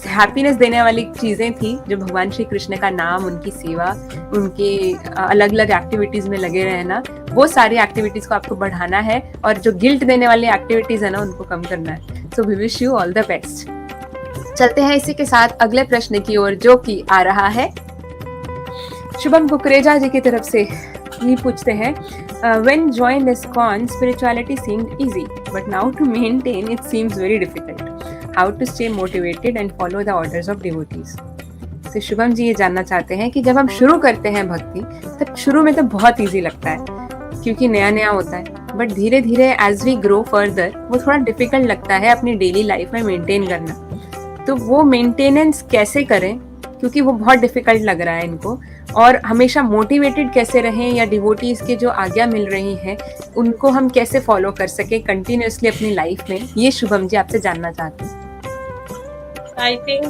S2: हैप्पीनेस देने वाली चीजें थी, जो भगवान श्री कृष्ण का नाम, उनकी सेवा, उनकी अलग अलग एक्टिविटीज में लगे रहना, वो सारी एक्टिविटीज को आपको बढ़ाना है, और जो गिल्ट देने वाली एक्टिविटीज है ना, उनको कम करना है। So we wish you all the best. चलते हैं इसी के सासाथ अगले प्रश्न की ओर, जो कि आ रहा है शुभम कुकरेजा जी की तरफ से। ये पूछते हैं, when joined ISKCON spirituality seemed easy but now to maintain it seems very difficult. How to stay motivated and follow the orders of devotees? तो शुभम जी ये जानना चाहते हैं कि जब हम शुरू करते हैं भक्ति, तब शुरू में तो बहुत इजी लगता है क्योंकि नया नया होता है, बट धीरे धीरे एज वी ग्रो फर्दर वो थोड़ा डिफिकल्ट लगता है अपनी डेली लाइफ में मेंटेन करना। तो वो मेंटेनेंस कैसे करें, क्योंकि वो बहुत डिफिकल्ट लग रहा है इनको, और हमेशा मोटिवेटेड कैसे रहें, या डिवोटीज के जो आज्ञा मिल रही हैं उनको हम कैसे फॉलो कर सके कंटिन्यूअसली अपनी लाइफ में, ये शुभम जी आपसे जानना चाहते हैं।
S1: I think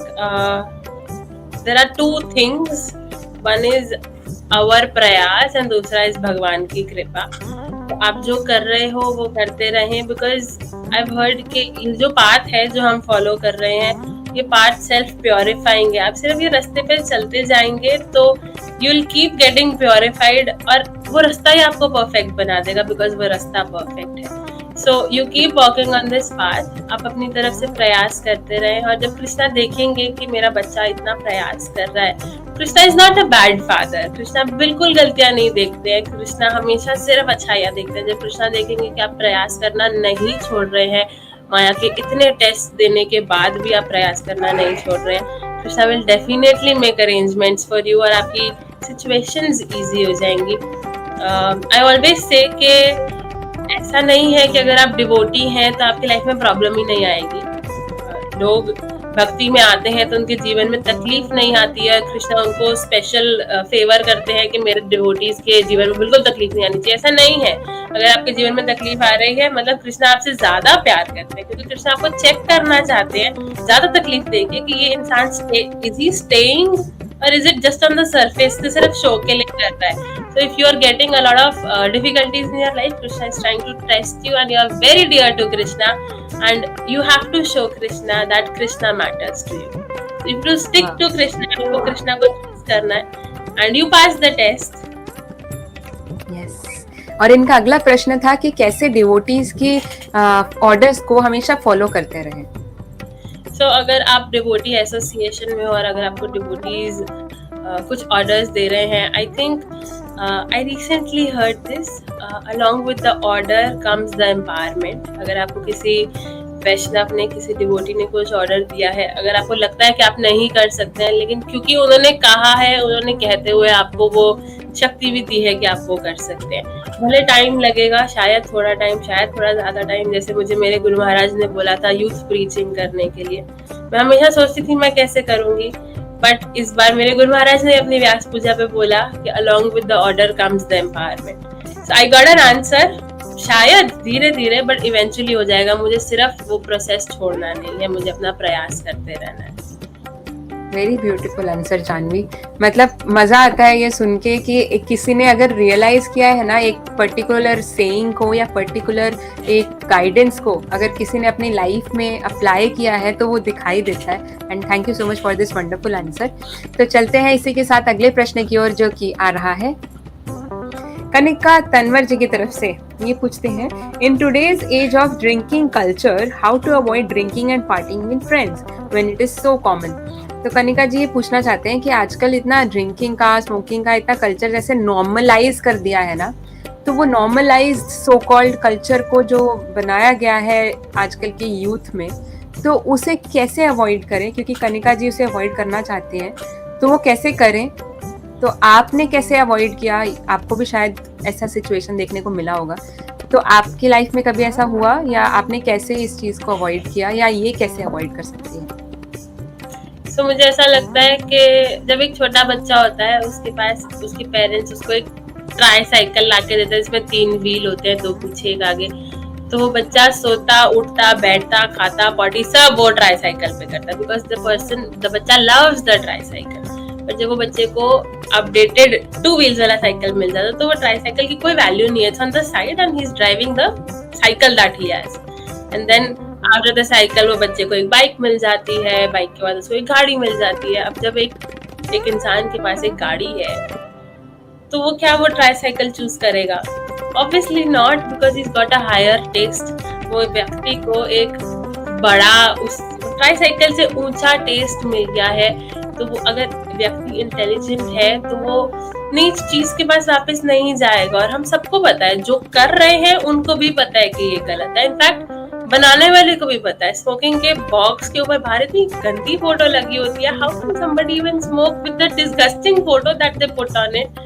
S1: there are two things. One is our प्रयास and दूसरा is भगवान की कृपा। तो आप जो कर रहे हो वो करते रहें, बिकॉज I've heard कि ये जो पाथ है जो हम फॉलो कर रहे हैं, ये पाथ सेल्फ प्योरीफाइंग है। आप सिर्फ ये रास्ते पे चलते जाएंगे तो you will keep getting purified, और वो रास्ता ही आपको परफेक्ट बना देगा, बिकॉज वो रास्ता परफेक्ट है। So you keep walking on this path, आप अपनी तरफ से प्रयास करते रहें, और जब कृष्णा देखेंगे कि मेरा बच्चा इतना प्रयास कर रहा है, Krishna is not a bad father, Krishna बिल्कुल गलतियां नहीं देखते हैं, कृष्णा हमेशा सिर्फ अच्छाइयां देखते हैं। जब कृष्णा देखेंगे कि आप प्रयास करना नहीं छोड़ रहे हैं, माया के इतने टेस्ट देने के बाद भी आप प्रयास करना नहीं छोड़ रहे हैं, Krishna will definitely make arrangements for you, और आपकी सिचुएशंस इजी हो जाएंगी। आई ऑलवेज से कि ऐसा नहीं है कि अगर आप डिवोटी हैं तो आपकी लाइफ में प्रॉब्लम ही नहीं आएगी। लोग भक्ति में आते हैं तो उनके जीवन में तकलीफ नहीं आती है, कृष्णा उनको स्पेशल फेवर करते हैं कि मेरे डिवोटीज के जीवन में बिल्कुल तकलीफ नहीं आनी चाहिए। ऐसा नहीं है। अगर आपके जीवन में तकलीफ आ रही है, मतलब कृष्णा आपसे ज्यादा प्यार करते हैं, क्योंकि कृष्णा आपको चेक करना चाहते हैं ज्यादा तकलीफ देके कि ये इंसान इज ही स्टेइंग और is it just on the surface, तो सिर्फ शो के लिए कर रहा है। So if you are getting a lot of difficulties in your life, Krishna is trying to test you, and you are very dear to Krishna, and you have to show Krishna that Krishna matters to you. So if you stick to Krishna, आपको कृष्णा को choose करना है, and you pass the test.
S2: Yes. और इनका अगला प्रश्न था कि कैसे डिवोटीज की ऑर्डर्स को हमेशा फॉलो करते रहें।
S1: So अगर आप डिवोटी एसोसिएशन में हो और अगर आपको डिवोटीज कुछ ऑर्डर्स दे रहे हैं, I think I recently heard this, along with the order comes the empowerment. अगर आपको किसी वैष्णव ने, किसी डिवोटी ने कुछ ऑर्डर दिया है, अगर आपको लगता है कि आप नहीं कर सकते हैं, लेकिन क्योंकि उन्होंने कहा है, उन्होंने कहते हुए आपको वो शक्ति भी दी है कि आप वो कर सकते हैं। भले टाइम लगेगा, शायद थोड़ा टाइम, शायद थोड़ा ज़्यादा टाइम, जैसे मुझे मेरे गुरु महाराज ने बोला था यूथ प्रीचिंग करने के लिए। मैं हमेशा सोचती थी मैं कैसे करूँगी, बट इस बार मेरे गुरु महाराज ने अपनी व्यास पूजा पे बोला कि along with the order comes the empowerment. So I got an answer. शायद धीरे धीरे बट इवेंचुअली हो जाएगा। मुझे सिर्फ वो प्रोसेस छोड़ना नहीं है, मुझे अपना प्रयास करते रहना है।
S2: Very beautiful answer Janhvi. मतलब मजा आता है ये सुन के कि किसी ने अगर रियलाइज किया है ना एक पर्टिकुलर सेइंग को या पर्टिकुलर एक गाइडेंस को, अगर किसी ने अपनी लाइफ में अप्लाई किया है तो वो दिखाई देता है। And thank you so much for this wonderful answer. तो चलते हैं इसी के साथ अगले प्रश्न की ओर, जो कि आ रहा है कनिका तनवर जी की तरफ से। ये पूछते हैं, in today's age of drinking culture how to avoid drinking and partying with friends when it is so common. तो कनिका जी ये पूछना चाहते हैं कि आजकल इतना ड्रिंकिंग का, स्मोकिंग का इतना कल्चर जैसे नॉर्मलाइज कर दिया है ना, तो वो नॉर्मलाइज्ड सो कॉल्ड कल्चर को जो बनाया गया है आजकल के यूथ में, तो उसे कैसे अवॉइड करें? क्योंकि कनिका जी उसे अवॉइड करना चाहती हैं, तो वो कैसे करें? तो आपने कैसे अवॉइड किया? आपको भी शायद ऐसा सिचुएशन देखने को मिला होगा, तो आपकी लाइफ में कभी ऐसा हुआ, या आपने कैसे इस चीज को अवॉइड किया, या ये कैसे अवॉइड कर सकती है?
S1: So, मुझे ऐसा लगता है कि जब एक छोटा बच्चा होता है, उसके पास उसके पेरेंट्स उसको एक ट्राई साइकिल ला के देते हैं, जिसमें 3 व्हील होते हैं, 2 पीछे 1 आगे। तो वो बच्चा सोता, उठता, बैठता, खाता, पॉटी सब वो ट्राई साइकिल पे करता है, बिकॉज द बच्चा लव्स द ट्राई साइकिल। पर जब वो बच्चे को अपडेटेड 2 व्हील्स वाला साइकिल मिल जाता है, तो वो ट्राई साइकिल की कोई वैल्यू नहीं है। It's on the side and he is driving the cycle that he has. And then after the cycle वो बच्चे को एक बाइक मिल जाती है, बाइक के बाद उसको एक गाड़ी मिल जाती है। अब जब एक इंसान के पास एक गाड़ी है, तो वो क्या वो ट्राई साइकिल चूज करेगा? Obviously not, because he got a higher taste. वो व्यक्ति को एक बड़ा उस ट्राई साइकिल से ऊंचा टेस्ट मिल गया है। तो वो अगर व्यक्ति इंटेलिजेंट है, तो वो नीच चीज के पास वापस नहीं जाएगा। और हम सबको पता है, जो कर रहे हैं उनको भी पता है कि ये गलत है। इनफैक्ट बनाने वाले को भी पता है। स्मोकिंग के बॉक्स के ऊपर बाहर इतनी गंदी फोटो लगी होती है। How can somebody even smoke with the disgusting photo that they put on it?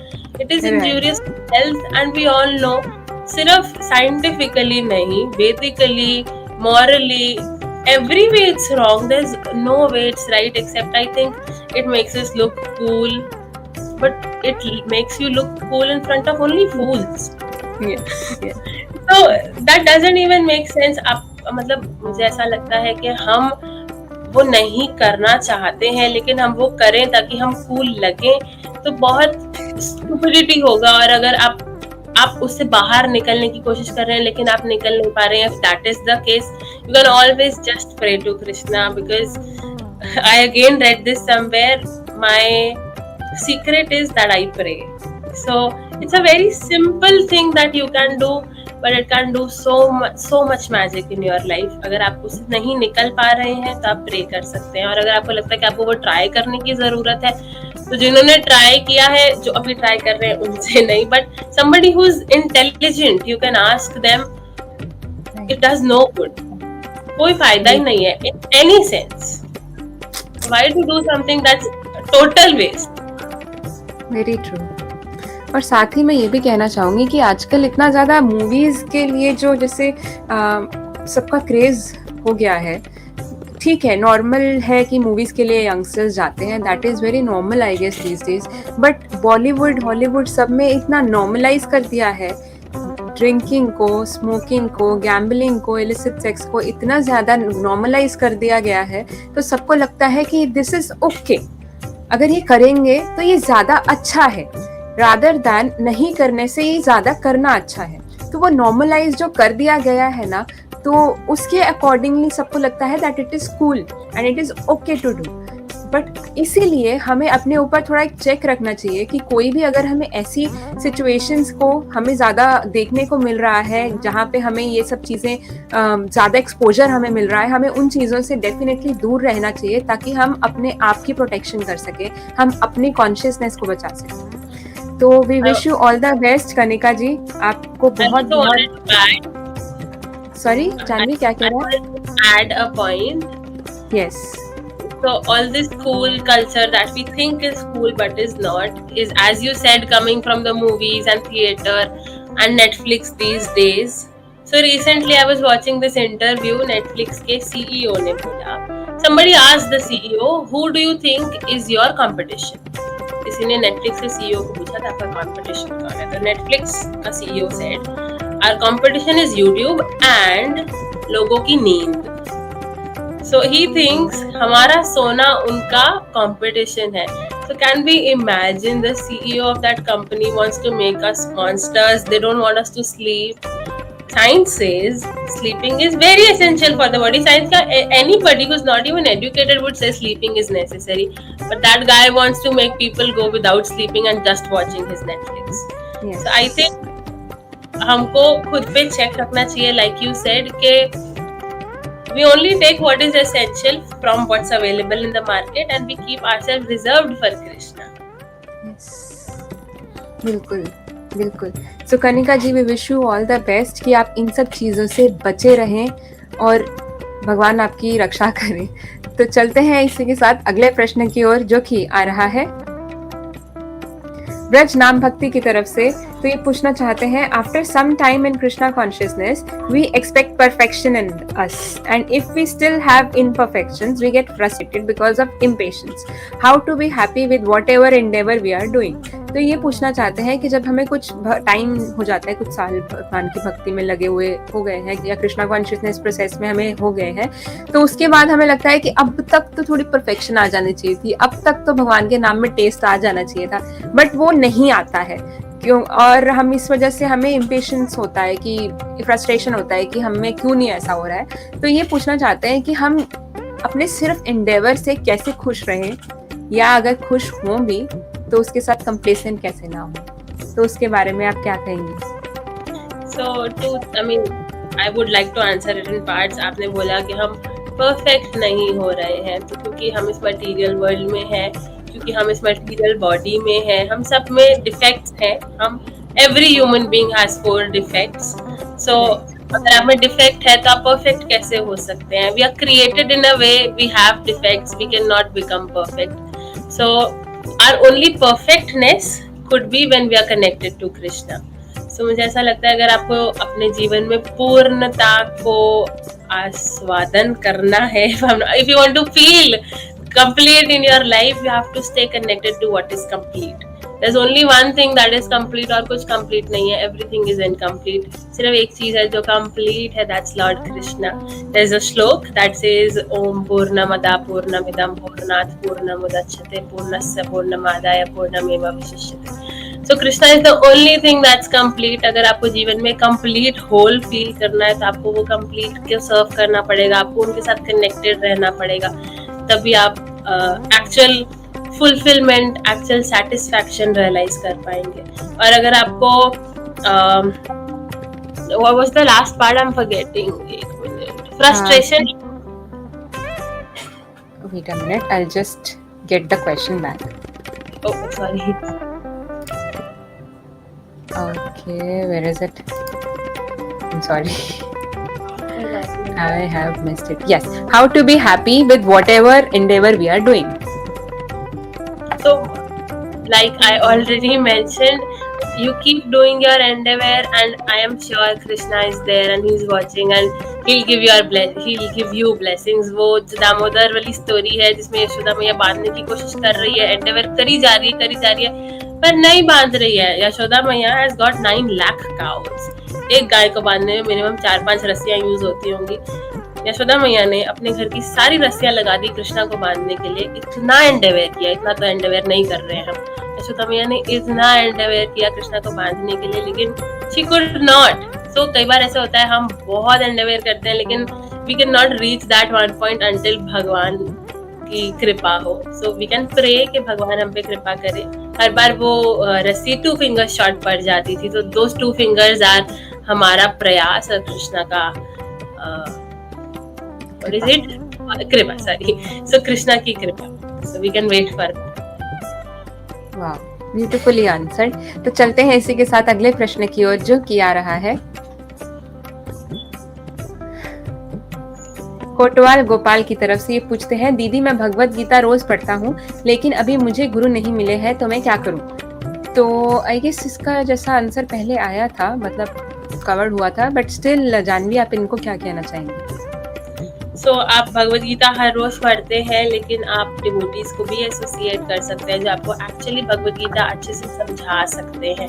S1: It is injurious to health and we all know. सिर्फ साइंटिफिकली नहीं, वेदिकली, morally, every way it's wrong. There's no way it's right, except I think it makes us look cool. But it makes you look cool in front of only fools.
S2: Yeah.
S1: So that doesn't even make sense. आप मतलब मुझे ऐसा लगता है कि हम वो नहीं करना चाहते हैं, लेकिन हम वो करें ताकि हम कूल लगें, तो बहुत स्टुपिडिटी होगा। और अगर आप उससे बाहर निकलने की कोशिश कर रहे हैं, लेकिन आप निकल नहीं पा रहे हैं, if that is the case, you can always just pray to Krishna, because I again read this somewhere. My secret is that I pray. So it's a very simple thing that you can do, but it can do so much magic in your life. अगर आप उससे नहीं निकल पा रहे हैं, तो आप प्रे कर सकते हैं। और अगर आपको लगता है कि आपको वो ट्राई करने की जरूरत है, तो जिन्होंने ट्राई किया है, जो अभी ट्राई कर रहे हैं, उनसे नहीं, but somebody who's intelligent, you can ask them. It does no good. कोई फायदा ही नहीं है in any sense. Why to do something that's total waste?
S2: Very true. और साथ ही मैं ये भी कहना चाहूँगी कि आजकल इतना ज़्यादा मूवीज़ के लिए जो जैसे सबका क्रेज़ हो गया है, ठीक है, नॉर्मल है कि मूवीज़ के लिए यंगस्टर्स जाते हैं, that is very normal I guess these days, but Bollywood, Hollywood सब में इतना नॉर्मलाइज कर दिया है ड्रिंकिंग को, स्मोकिंग को, गैम्बलिंग को, इलिसिट सेक्स को इतना ज़्यादा नॉर्मलाइज कर दिया गया है, तो सबको लगता है कि दिस इज़ ओके, अगर ये करेंगे तो ये ज़्यादा अच्छा है, रादर दैन नहीं करने से ये ज़्यादा करना अच्छा है। तो वो नॉर्मलाइज जो कर दिया गया है ना, तो उसके अकॉर्डिंगली सबको लगता है that it is cool and it is okay to do. But इसीलिए हमें अपने ऊपर थोड़ा एक चेक रखना चाहिए कि कोई भी अगर हमें ऐसी सिचुएशंस को हमें ज़्यादा देखने को मिल रहा है, जहाँ पे हमें ये सब चीज़ें ज़्यादा एक्सपोजर हमें मिल रहा है, हमें उन चीज़ों से डेफिनेटली दूर रहना चाहिए, ताकि हम अपने आप की प्रोटेक्शन कर सकें, हम अपनी कॉन्शियसनेस को बचा सकें। तो we wish you all the best Kanika ji, आपको बहुत बहुत। सॉरी जानवी, क्या कह रहा है?
S1: Add a point.
S2: Yes.
S1: So all this cool culture that we think is cool but is not, is, as you said, coming from the movies and theater and Netflix these days. So recently I was watching this interview. Netflix के CEO ने बोला, somebody asked the CEO, who do you think is your competition? किसी ने Netflix के CEO को पूछा था, आपका competition कौन है? तो Netflix का CEO said, our competition is YouTube and लोगों की नींद. So he thinks हमारा सोना उनका competition है. So can we imagine the CEO of that company wants to make us monsters? They don't want us to sleep. Science says sleeping is very essential for the body. Science का anybody who's not even educated would say sleeping is necessary. But that guy wants to make people go without sleeping and just watching his Netflix.
S2: Yes.
S1: So I think हमको खुद पे चेक रखना चाहिए, like you said, कि We only take what is essential from what's available in the market and we keep ourselves reserved for Krishna.
S2: Yes. बिल्कुल बिल्कुल। So Kanika ji, we wish you all the best कि आप इन सब चीज़ों से बचे रहें और भगवान आपकी रक्षा करें। तो चलते हैं इसी के साथ अगले प्रश्न की ओर, जो कि आ रहा है ब्रज नाम भक्ति की तरफ से। तो ये पूछना चाहते हैं, after some time in Krishna consciousness we expect perfection in us and if we still have imperfections we get frustrated because of impatience. How to be happy with whatever endeavour we are doing. तो ये पूछना चाहते हैं कि जब हमें कुछ टाइम हो जाता है, कुछ साल भगवान की भक्ति में लगे हुए हो गए हैं या कृष्णा कॉन्शियसनेस प्रोसेस में हमें हो गए हैं, तो उसके बाद हमें लगता है कि अब तक तो थोड़ी परफेक्शन आ जानी चाहिए थी, अब तक तो भगवान के नाम में टेस्ट आ जाना चाहिए था, बट वो नहीं आता है। क्यों? और हम इस वजह से हमें इम्पेशंस होता है, कि फ्रस्ट्रेशन होता है कि हमें क्यों नहीं ऐसा हो रहा है। तो ये पूछना चाहते हैं कि हम अपने सिर्फ एंडेवर से कैसे खुश रहें, या अगर खुश हों भी तो उसके साथ कंप्लेसेंट कैसे ना हो। तो उसके बारे में आप क्या कहेंगे?
S1: I would like to answer it in parts. आपने बोला कि हम परफेक्ट नहीं हो रहे हैं, तो क्योंकि हम इस मटेरियल वर्ल्ड में हैं, क्योंकि हम इस मटेरियल बॉडी में हैं, हम सब में डिफेक्ट्स हैं। हम every human being has 4 defects. So अगर आप में डिफेक्ट है तो आप परफेक्ट कैसे हो सकते हैं? We are created in a way, we have defects, we can not become perfect. So our only perfectness could be when we are connected to Krishna. So मुझे ऐसा लगता है, अगर आपको अपने जीवन में पूर्णता को आस्वादन करना है, if you want to feel complete in your life, you have to stay connected to what is complete. There's only one thing that is complete, और कुछ complete नहीं है, everything is incomplete. सिर्फ एक चीज है जो complete है, that's Lord Krishna. There's a श्लोक that says ओम पूर्णमदा पूर्णमिदं पूर्णात् पूर्णमुदच्यते पूर्णस्य पूर्णमादाय पूर्णमेवावशिष्यते. So Krishna is the only thing that's complete. अगर आपको जीवन में complete whole feel करना है तो आपको वो complete को serve करना पड़ेगा, आपको उनके साथ connected रहना पड़ेगा, तभी आप actual fulfillment, actual satisfaction realize कर पाएंगे. और अगर आपको what was the last part? I'm forgetting. एक minute. Frustration.
S2: Wait a minute, I'll just get the question back.
S1: Oh, sorry.
S2: Okay, where is it? I'm sorry. I have missed it. Yes, how to be happy with whatever endeavor we are doing.
S1: So, like I already mentioned, you keep doing your endeavor, and I am sure Krishna is there and he's watching, and he'll give you blessings. वो दामोदर वाली स्टोरी है जिसमें यशोदा मैया बांधने की कोशिश कर रही है, एंडेवर करी जा रही है, पर नहीं बांध रही है। यशोदा मैया हैज गॉट 9 लाख काउज। एक गाय को बांधने में मिनिमम 4-5 रस्सियां यूज होती होंगी। यशोदा मैया ने अपने घर की सारी रस्सियां लगा दी कृष्णा को बांधने के लिए। इतना एंडेवर किया, इतना तो एंडेवर नहीं कर रहे हैं हम। यशोदा मैया ने इतना एंडेवर किया कृष्णा को बांधने के लिए, लेकिन शी कुड नॉट। सो कई बार ऐसा होता है, हम बहुत एंडेवर करते हैं लेकिन we can not reach that one point until भगवान की कृपा हो। सो वी कैन प्रे कि भगवान हम पे कृपा करे। हर बार वो रस्सी 2 फिंगर शॉर्ट पड़ जाती थी, तो दोस 2 फिंगर्स आर हमारा प्रयास और कृष्णा का what is it? कृपा, sorry. So कृष्णा की कृपा. So we can wait for that.
S2: Wow, beautifully answered. तो चलते हैं इसी के साथ अगले प्रश्न की ओर, जो कि आ रहा है कोटवाल गोपाल की तरफ से। ये पूछते हैं, दीदी मैं भगवत गीता रोज पढ़ता हूँ लेकिन अभी मुझे गुरु नहीं मिले हैं, तो मैं क्या करूँ? तो आई गेस इसका जैसा आंसर पहले आया था, मतलब कवर्ड हुआ था, बट स्टिल जानवी आप इनको क्या कहना चाहेंगे?
S1: So, आप भगवत गीता हर रोज पढ़ते हैं, लेकिन आप डिवोटीज को भी एसोसिएट कर सकते हैं जो आपको एक्चुअली भगवत गीता अच्छे से समझा सकते हैं।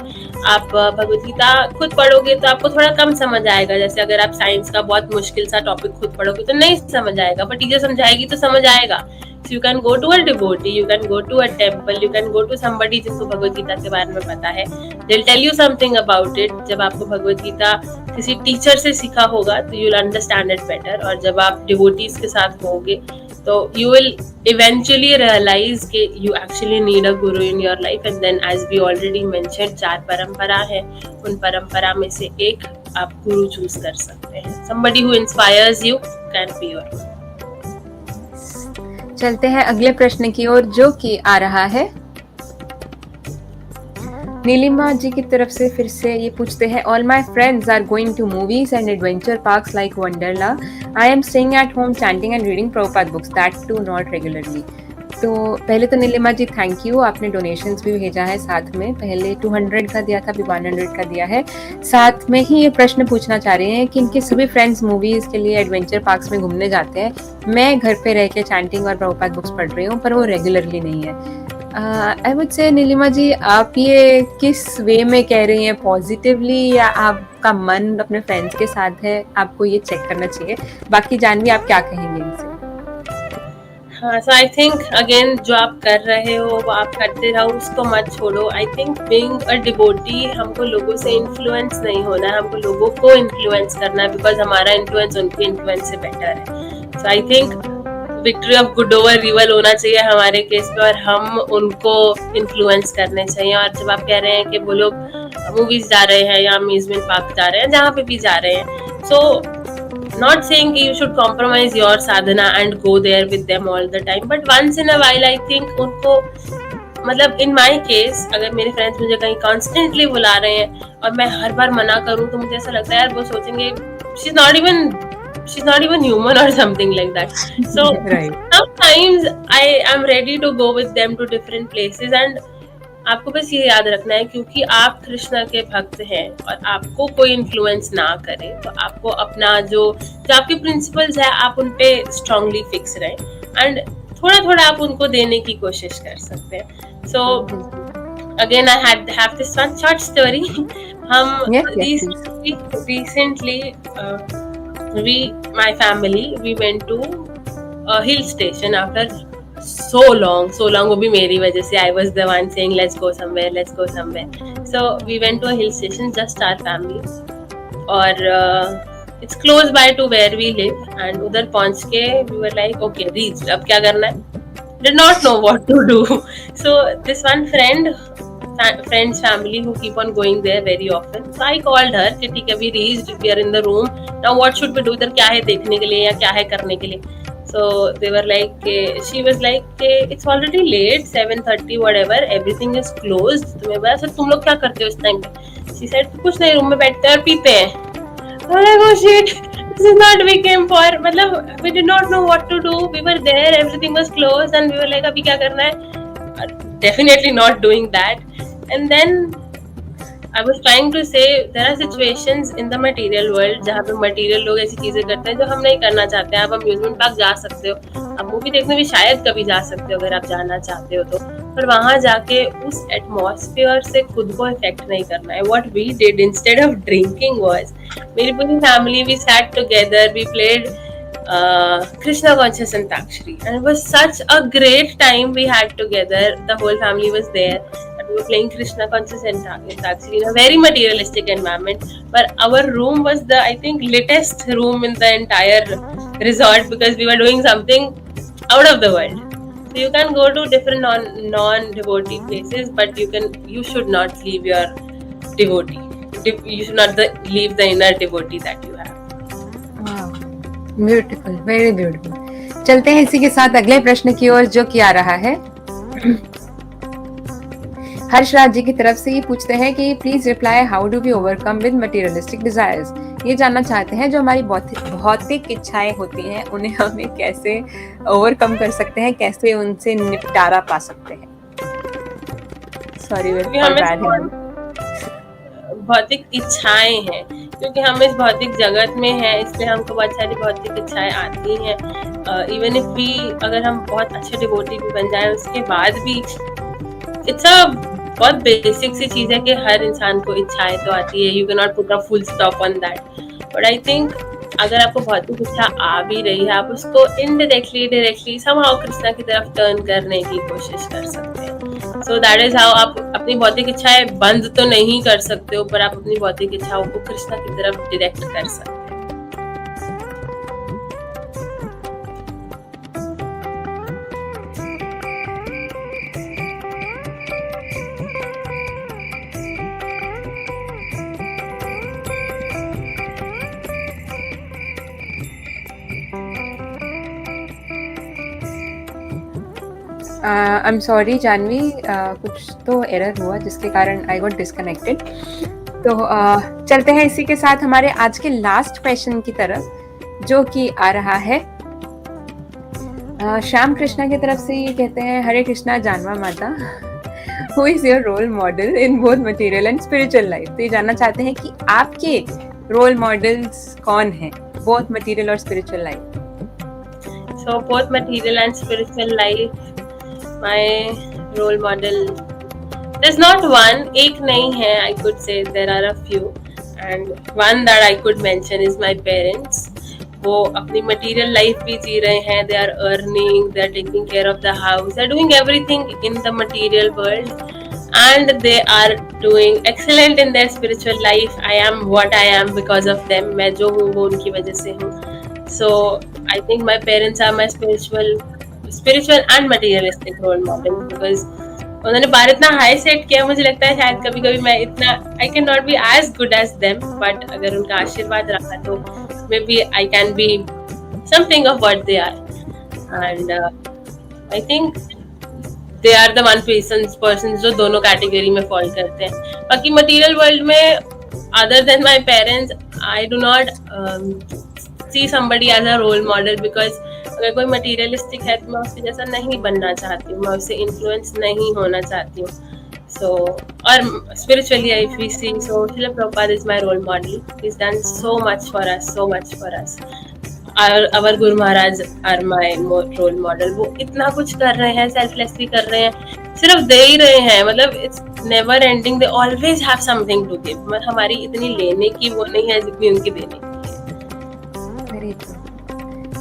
S1: आप भगवत गीता खुद पढ़ोगे तो आपको थोड़ा कम समझ आएगा। जैसे अगर आप साइंस का बहुत मुश्किल सा टॉपिक खुद पढ़ोगे तो नहीं समझ आएगा, बट टीचर समझाएगी तो समझ आएगा। So you can go to a devotee, you can go to a temple, you can go to somebody जिसको भगवत गीता के बारे में पता है। They'll tell you something about it. जब आपको भगवत गीता किसी टीचर से सीखा होगा तो you'll understand it better, और जब आप devotees के साथ होगे तो you will eventually realize कि you actually need a guru in your life. And then as we already mentioned, 4 परंपरा है, उन परंपरा में से एक आप गुरु चूज कर सकते हैं. Somebody who inspires you can be your.
S2: चलते हैं अगले प्रश्न की ओर, जो कि आ रहा है नीलिमा जी की तरफ से. फिर से ये पूछते हैं, all my friends are going to movies and adventure parks like Wonderla. I am staying at home chanting and reading Prabhupada books, that too not regularly. तो पहले तो नीलिमा जी थैंक यू, आपने डोनेशंस भी भेजा है साथ में. पहले 200 का दिया था, अभी 100 का दिया है. साथ में ही ये प्रश्न पूछना चाह रहे हैं कि इनके सभी फ्रेंड्स मूवीज के लिए एडवेंचर पार्क्स में घूमने जाते हैं. मैं घर पे रह के चैंटिंग और प्रभुपाद बुक्स पढ़ रही हूँ, पर वो रेगुलरली नहीं है. आई वुड से नीलिमा जी, आप ये किस वे में कह रही हैं, पॉजिटिवली या आपका मन अपने फ्रेंड्स के साथ है? आपको ये चेक करना चाहिए. बाकी जानवी आप क्या कहेंगे इनसे?
S1: हाँ, so I think again जो आप कर रहे हो वो आप करते रहो, उसको मत छोड़ो. I think being a devotee, हमको लोगों से इन्फ्लुएंस नहीं होना है, हमको लोगों को इन्फ्लुएंस करना है, बिकॉज हमारा इन्फ्लुएंस उनके इन्फ्लुएंस से बेटर है. So I think victory of good over reveal होना चाहिए हमारे केस में, और हम उनको इन्फ्लुएंस करने चाहिए. और जब आप कह रहे हैं कि वो लोग मूवीज जा रहे हैं या अम्यूजमेंट पार्क जा रहे हैं, जहाँ पे भी जा रहे हैं, so not saying you should compromise your sadhana and go there with them all the time, but once in a while I think उनको, मतलब in my case, अगर मेरे फ्रेंड्स मुझे कहीं constantly बुला रहे हैं और मैं हर बार मना करूँ, तो मुझे ऐसा लगता है यार वो सोचेंगे she's not even human or something like that. So
S2: Right.
S1: sometimes I am ready to go with them to different places, and आपको बस ये याद रखना है, क्योंकि आप कृष्णा के भक्त हैं और आपको कोई इन्फ्लुएंस ना करे, तो आपको अपना जो आपके प्रिंसिपल्स है आप उन पे स्ट्रांगली फिक्स रहें, एंड थोड़ा थोड़ा आप उनको देने की कोशिश कर सकते हैं. So again I have this one short story. हम recently my family, we went to a hill station after so long. वो भी मेरी वजह से. I was the one saying let's go somewhere. So we went to a hill station, just our family, और it's close by to where we live, and उधर पहुंच के we were like okay, reached, अब क्या करना है. Did not know what to do. So this one friend's family who keep on going there very often, so I called her कि ठीक है, we reached, we are in the room, now what should we do, इधर क्या है देखने के लिए या क्या है करने के लिए. So they were like, she was like, it's already late, 7:30 whatever, everything is closed. तो मैं बोला, तुम लोग क्या करते हो इस टाइम पे? She said, कुछ नहीं, रूम में बैठते हैं और पीते हैं. I'm like, oh shit, this is not we came for. मतलब we did not know what to do. We were there, everything was closed, and we were like, अभी क्या करना है? Definitely not doing that. And then I was trying to say there are situations in the material world जहाँ पे material लोग ऐसी चीजें करते हैं जो हम नहीं करना चाहते हैं. आप amusement park जा सकते हो, आप मूवी देखने भी शायद कभी जा सकते हो अगर आप जाना चाहते हो तो, पर वहाँ जाके उस एटमॉस्फेयर से खुद को इफेक्ट नहीं करना है. What we did instead of drinking was, मेरी पूरी family we sat together, we played Krishna conscious Antakshari, and it was such a great time we had together. The whole family was there. We were playing Krishna conscious Antakshari in a very materialistic environment, but our room was the, I think, latest room in the entire resort, because we were doing something out of the world. So you can go to different non-devotee places, but you should not leave your devotee. You should not leave the inner devotee that you have.
S2: Beautiful, very beautiful. चलते हैं इसी के साथ अगले प्रश्न की ओर, जो कि आ रहा है हर्षराज जी की तरफ से. ये पूछते हैं कि please reply, how do we overcome with materialistic desires. ये जानना चाहते हैं जो हमारी भौतिक इच्छाएं होती हैं उन्हें हमें कैसे ओवरकम कर सकते हैं, कैसे उनसे निपटारा पा सकते हैं. सॉरी,
S1: भौतिक इच्छाएं हैं, क्योंकि हम इस भौतिक जगत में हैं, इसलिए हमको बहुत सारी भौतिक इच्छाएं आती हैं. इवन इफ वी, अगर हम बहुत अच्छे डिवोटी भी बन जाएं, उसके बाद भी इट्स अ बहुत बेसिक सी चीज है कि हर इंसान को इच्छाएं तो आती है. You can not put a full stop on that, but I think अगर आपको भौतिक इच्छा आ भी रही है, आप उसको इनडायरेक्टली डायरेक्टली समहाउ कृष्णा की तरफ टर्न करने की कोशिश कर सकते हैं. So that is how. आप अपनी भौतिक इच्छाएं बंद तो नहीं कर सकते हो, पर आप अपनी भौतिक इच्छाओं को कृष्णा की तरफ डायरेक्ट कर सकते हैं.
S2: आई एम सॉरी जानवी, कुछ तो एरर हुआ जिसके कारण आई गॉट डिस्कनेक्टेड। तो चलते हैं इसी के साथ हमारे आज के लास्ट क्वेश्चन की तरफ, जो कि आ रहा है श्याम कृष्णा की तरफ से। ये कहते हैं, हरे Krishna Jahnava Mata, who is your role model in both material and spiritual life. तो ये जानना चाहते हैं कि आपके रोल मॉडल्स कौन हैं, बोथ मटेरियल और spiritual life.
S1: So both material and spiritual life, my role model, there's not one, एक नहीं है, I could say there are a few, and one that I could mention is my parents. वो अपनी material life भी जी रहे हैं, they are earning, they are taking care of the house, they are doing everything in the material world, and they are doing excellent in their spiritual life. I am what I am because of them. मैं जो हूँ वो उनकी वजह से हूँ. So I think my parents are my spiritual and materialistic role model, because उन्होंने बार इतना हाई सेट किया, मुझे लगता है शायद कभी कभी मैं इतना I cannot be as good as them, but अगर उनका आशीर्वाद रहा तो maybe I can be something of what they are, and I think they are the one persons जो दोनों कैटेगरी में फॉल करते हैं. बाकी मटीरियल वर्ल्ड में other than my parents I do not see somebody as a role model, because अगर कोई मटीरियलिस्टिक है तो मैं उसके जैसा नहीं बनना चाहती हूँ, मैं उससे इन्फ्लुएंस नहीं होना चाहती हूँ. So और spiritually if we see, so Srila Prabhupada is my role model. He's done so much for us. Our Guru Maharaj are my role model. वो इतना कुछ कर रहे हैं, सेल्फलेसली कर रहे हैं, सिर्फ दे ही रहे हैं, मतलब it's never ending, they always have something to give. हमारी इतनी लेने की वो नहीं है जितनी उनकी देने की.
S2: Very true,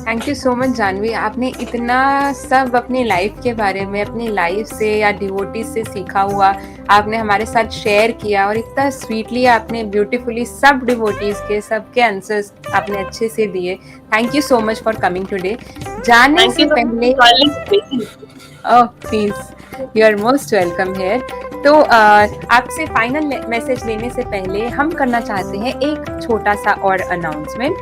S2: thank you so much Janhvi. आपने इतना सब अपनी लाइफ के बारे में, अपनी लाइफ से या डिवोटीज से सीखा हुआ आपने हमारे साथ शेयर किया, और इतना स्वीटली आपने ब्यूटीफुली सब डिवोटीज के सबके आंसर्स आपने अच्छे से दिए. Thank you so much for coming today. जाने से पहले please, you are most welcome here. तो आपसे फाइनल मैसेज लेने से पहले हम करना चाहते हैं एक छोटा सा और अनाउंसमेंट.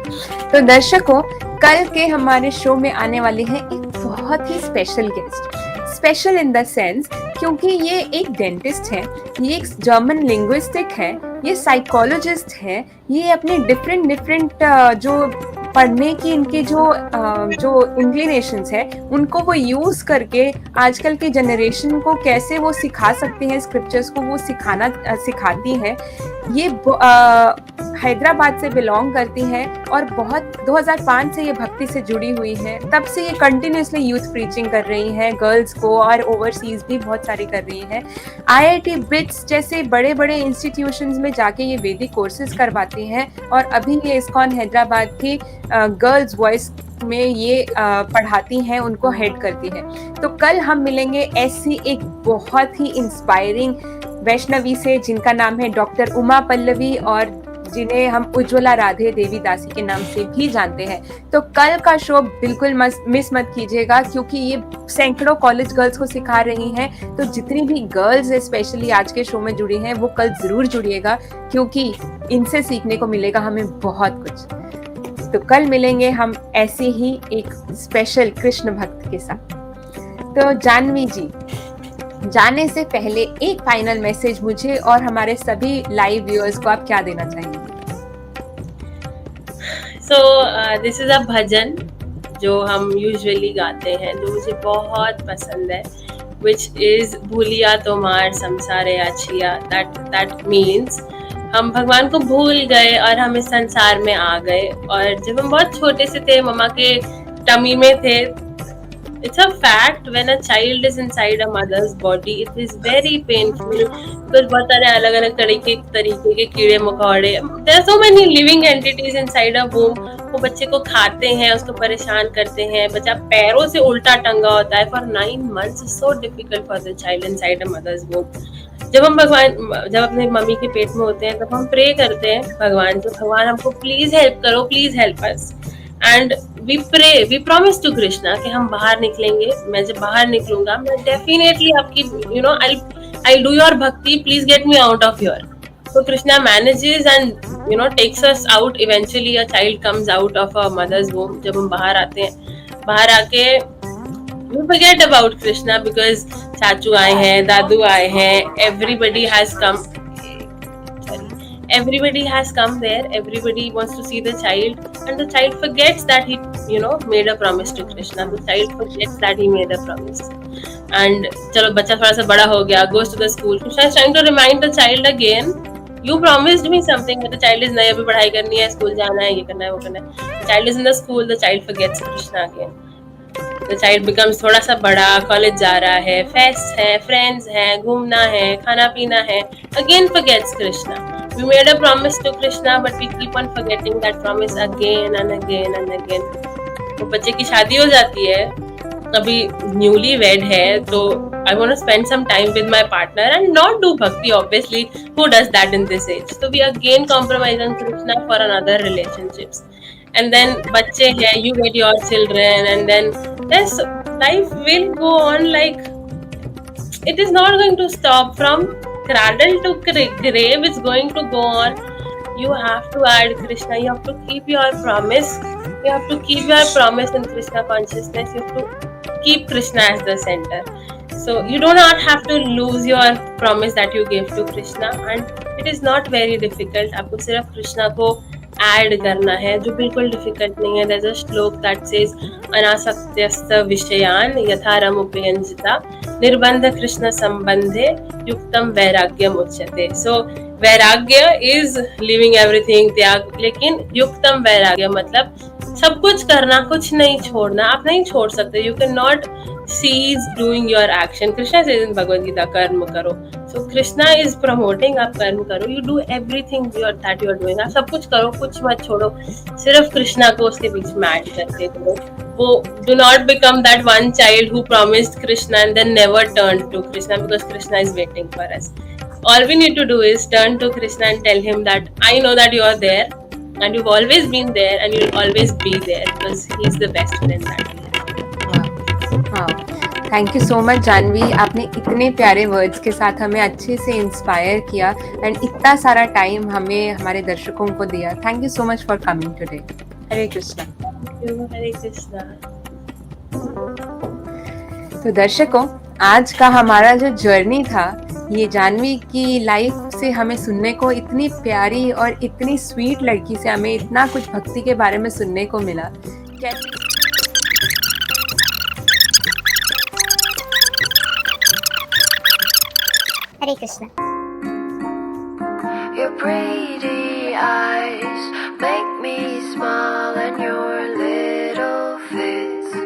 S2: तो दर्शकों, कल के हमारे शो में आने वाले हैं एक बहुत ही special guest. Special in the sense क्योंकि ये एक डेंटिस्ट है, ये एक जर्मन लिंग्विस्टिक है, ये साइकोलॉजिस्ट है, ये अपने डिफरेंट जो पढ़ने की इनके जो इंक्लिनेशंस है उनको वो यूज करके आजकल के जनरेशन को कैसे वो सिखा सकते हैं, स्क्रिप्चर्स को वो सिखाती हैं. ये हैदराबाद से बिलोंग करती हैं और बहुत 2005 से ये भक्ति से जुड़ी हुई है. तब से ये कंटिन्यूसली यूथ प्रीचिंग कर रही हैं गर्ल्स को, और ओवरसीज भी बहुत सारी कर रही हैं. IIT बिट्स जैसे बड़े बड़े इंस्टीट्यूशंस में जाके ये वैदिक कोर्सेज करवाती हैं, और अभी ये इस्कॉन हैदराबाद की गर्ल्स वॉइस में ये पढ़ाती हैं, उनको हेड करती हैं. तो कल हम मिलेंगे ऐसी एक बहुत ही इंस्पायरिंग वैष्णवी से जिनका नाम है डॉक्टर उमा पल्लवी, और जिन्हें हम उज्ज्वला राधे देवी दासी के नाम से भी जानते हैं. तो कल का शो बिल्कुल मिस मत कीजिएगा, क्योंकि ये सैकड़ों कॉलेज गर्ल्स को सिखा रही हैं. तो जितनी भी गर्ल्स स्पेशली आज के शो में जुड़ी हैं वो कल जरूर जुड़िएगा, क्योंकि इनसे सीखने को मिलेगा हमें बहुत कुछ. तो कल मिलेंगे हम ऐसे ही एक स्पेशल कृष्ण भक्त के साथ. तो जानवी जी, जाने से पहले एक फाइनल मैसेज मुझे और हमारे सभी लाइव व्यूअर्स को आप क्या देना चाहेंगे?
S1: So this is a भजन जो हम यूजुअली गाते हैं, जो मुझे बहुत पसंद है, which is भूलिया तोमार संसारे आछिया. That means हम भगवान को भूल गए और हम इस संसार में आ गए. और जब हम बहुत छोटे से थे, मम्मा के टमी में थे, it's a fact when a child is inside a mother's body, it is very painful, because बहुत सारे अलग अलग तरीके के कीड़े मकोड़े, there are so many living entities inside a womb. वो बच्चे को खाते हैं, उसको परेशान करते हैं, बच्चा पैरों से उल्टा टंगा होता है for 9 months. It's so difficult for the child inside a mother's womb. जब अपने मम्मी के पेट में होते हैं तब हम प्रे करते हैं भगवान से, भगवान हमको प्लीज हेल्प करो, please help us. And we pray, we promise to Krishna कि हम बाहर निकलेंगे. मैं जब बाहर निकलूंगा मैं डेफिनेटली आपकी आई डू योर भक्ति, please get me out of your. So Krishna manages and takes us out. Eventually a child comes out of a mother's womb. जब हम बाहर आते हैं, बाहर आके We forget about Krishna because चाचू आए हैं, दादू आए हैं, everybody has come there, everybody wants to see the child, and the child forgets that he, made a promise to Krishna. The child forgets that he made a promise. And चलो बच्चा थोड़ा सा बड़ा हो गया, goes to the school. Krishna is trying to remind the child again, you promised me something, but the child is नहीं, अभी पढ़ाई करनी है, स्कूल जाना है, ये करना है, वो करना है. The child is in the school, the child forgets Krishna again. The child becomes थोड़ा सा बड़ा, कॉलेज जा रहा है, फेस्ट है, फ्रेंड्स है, घूमना है, खाना पीना है, again forgets Krishna. We made a promise to Krishna, but we keep on forgetting that promise again and again and again. तो बच्चे की शादी हो जाती है, अभी न्यूली वेड है, तो I want to spend some time with my partner and not do bhakti. Obviously, who does that in this age? So we again compromise on Krishna for another relationships. And then बच्चे हैं, you get your children, and then this life will go on like it is not going to stop from cradle to grave. It's going to go on. You have to add Krishna. You have to keep your promise. You have to keep your promise in Krishna consciousness. You have to keep Krishna as the center. So you do not have to lose your promise that you gave to Krishna, and it is not very difficult. आपको सिर्फ कृष्णा को ऐड करना है, जो बिल्कुल डिफिकल्ट नहीं है. There's a श्लोक that says अनासक्त्यस्त विषयान यथा रमुपयंजिता निर्बंध कृष्ण संबंधे युक्तम वैराग्यम उच्यते. So वैराग्य is leaving everything, त्याग. लेकिन युक्तम वैराग्य मतलब सब कुछ करना, कुछ नहीं छोड़ना. आप नहीं छोड़ सकते. You cannot cease doing your action. Krishna says in Bhagavad Gita, कर्म करो. So Krishna is promoting आप कर्म करो. You do everything that you are doing. आप सब कुछ करो, कुछ मत छोड़ो. सिर्फ कृष्णा को उसके बीच में ऐड करके करो. वो do not become that one child who promised Krishna and then never turned to Krishna because Krishna is waiting for us. All we need to do is turn to Krishna and tell him that I know that you are there and you've always been there and you'll always be there because he's the best friend that we have.
S2: हाँ, thank you so much Janhvi. आपने इतने प्यारे वर्ड्स के साथ हमें अच्छे से इंस्पायर किया एंड इतना सारा टाइम हमें हमारे दर्शकों को दिया. Thank you so much for coming today. Hare Krishna.
S1: Hare Krishna.
S2: तो दर्शकों, आज का हमारा जो जर्नी था, ये जानवी की लाइफ से हमें सुनने को इतनी प्यारी और इतनी स्वीट लड़की से हमें इतना कुछ भक्ति के बारे में सुनने को मिला.
S3: हरे Krishna.
S4: Your pretty eyes make me smile and your little face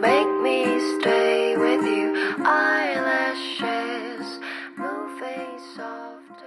S4: make me stay with you. Eyelashes moving soft.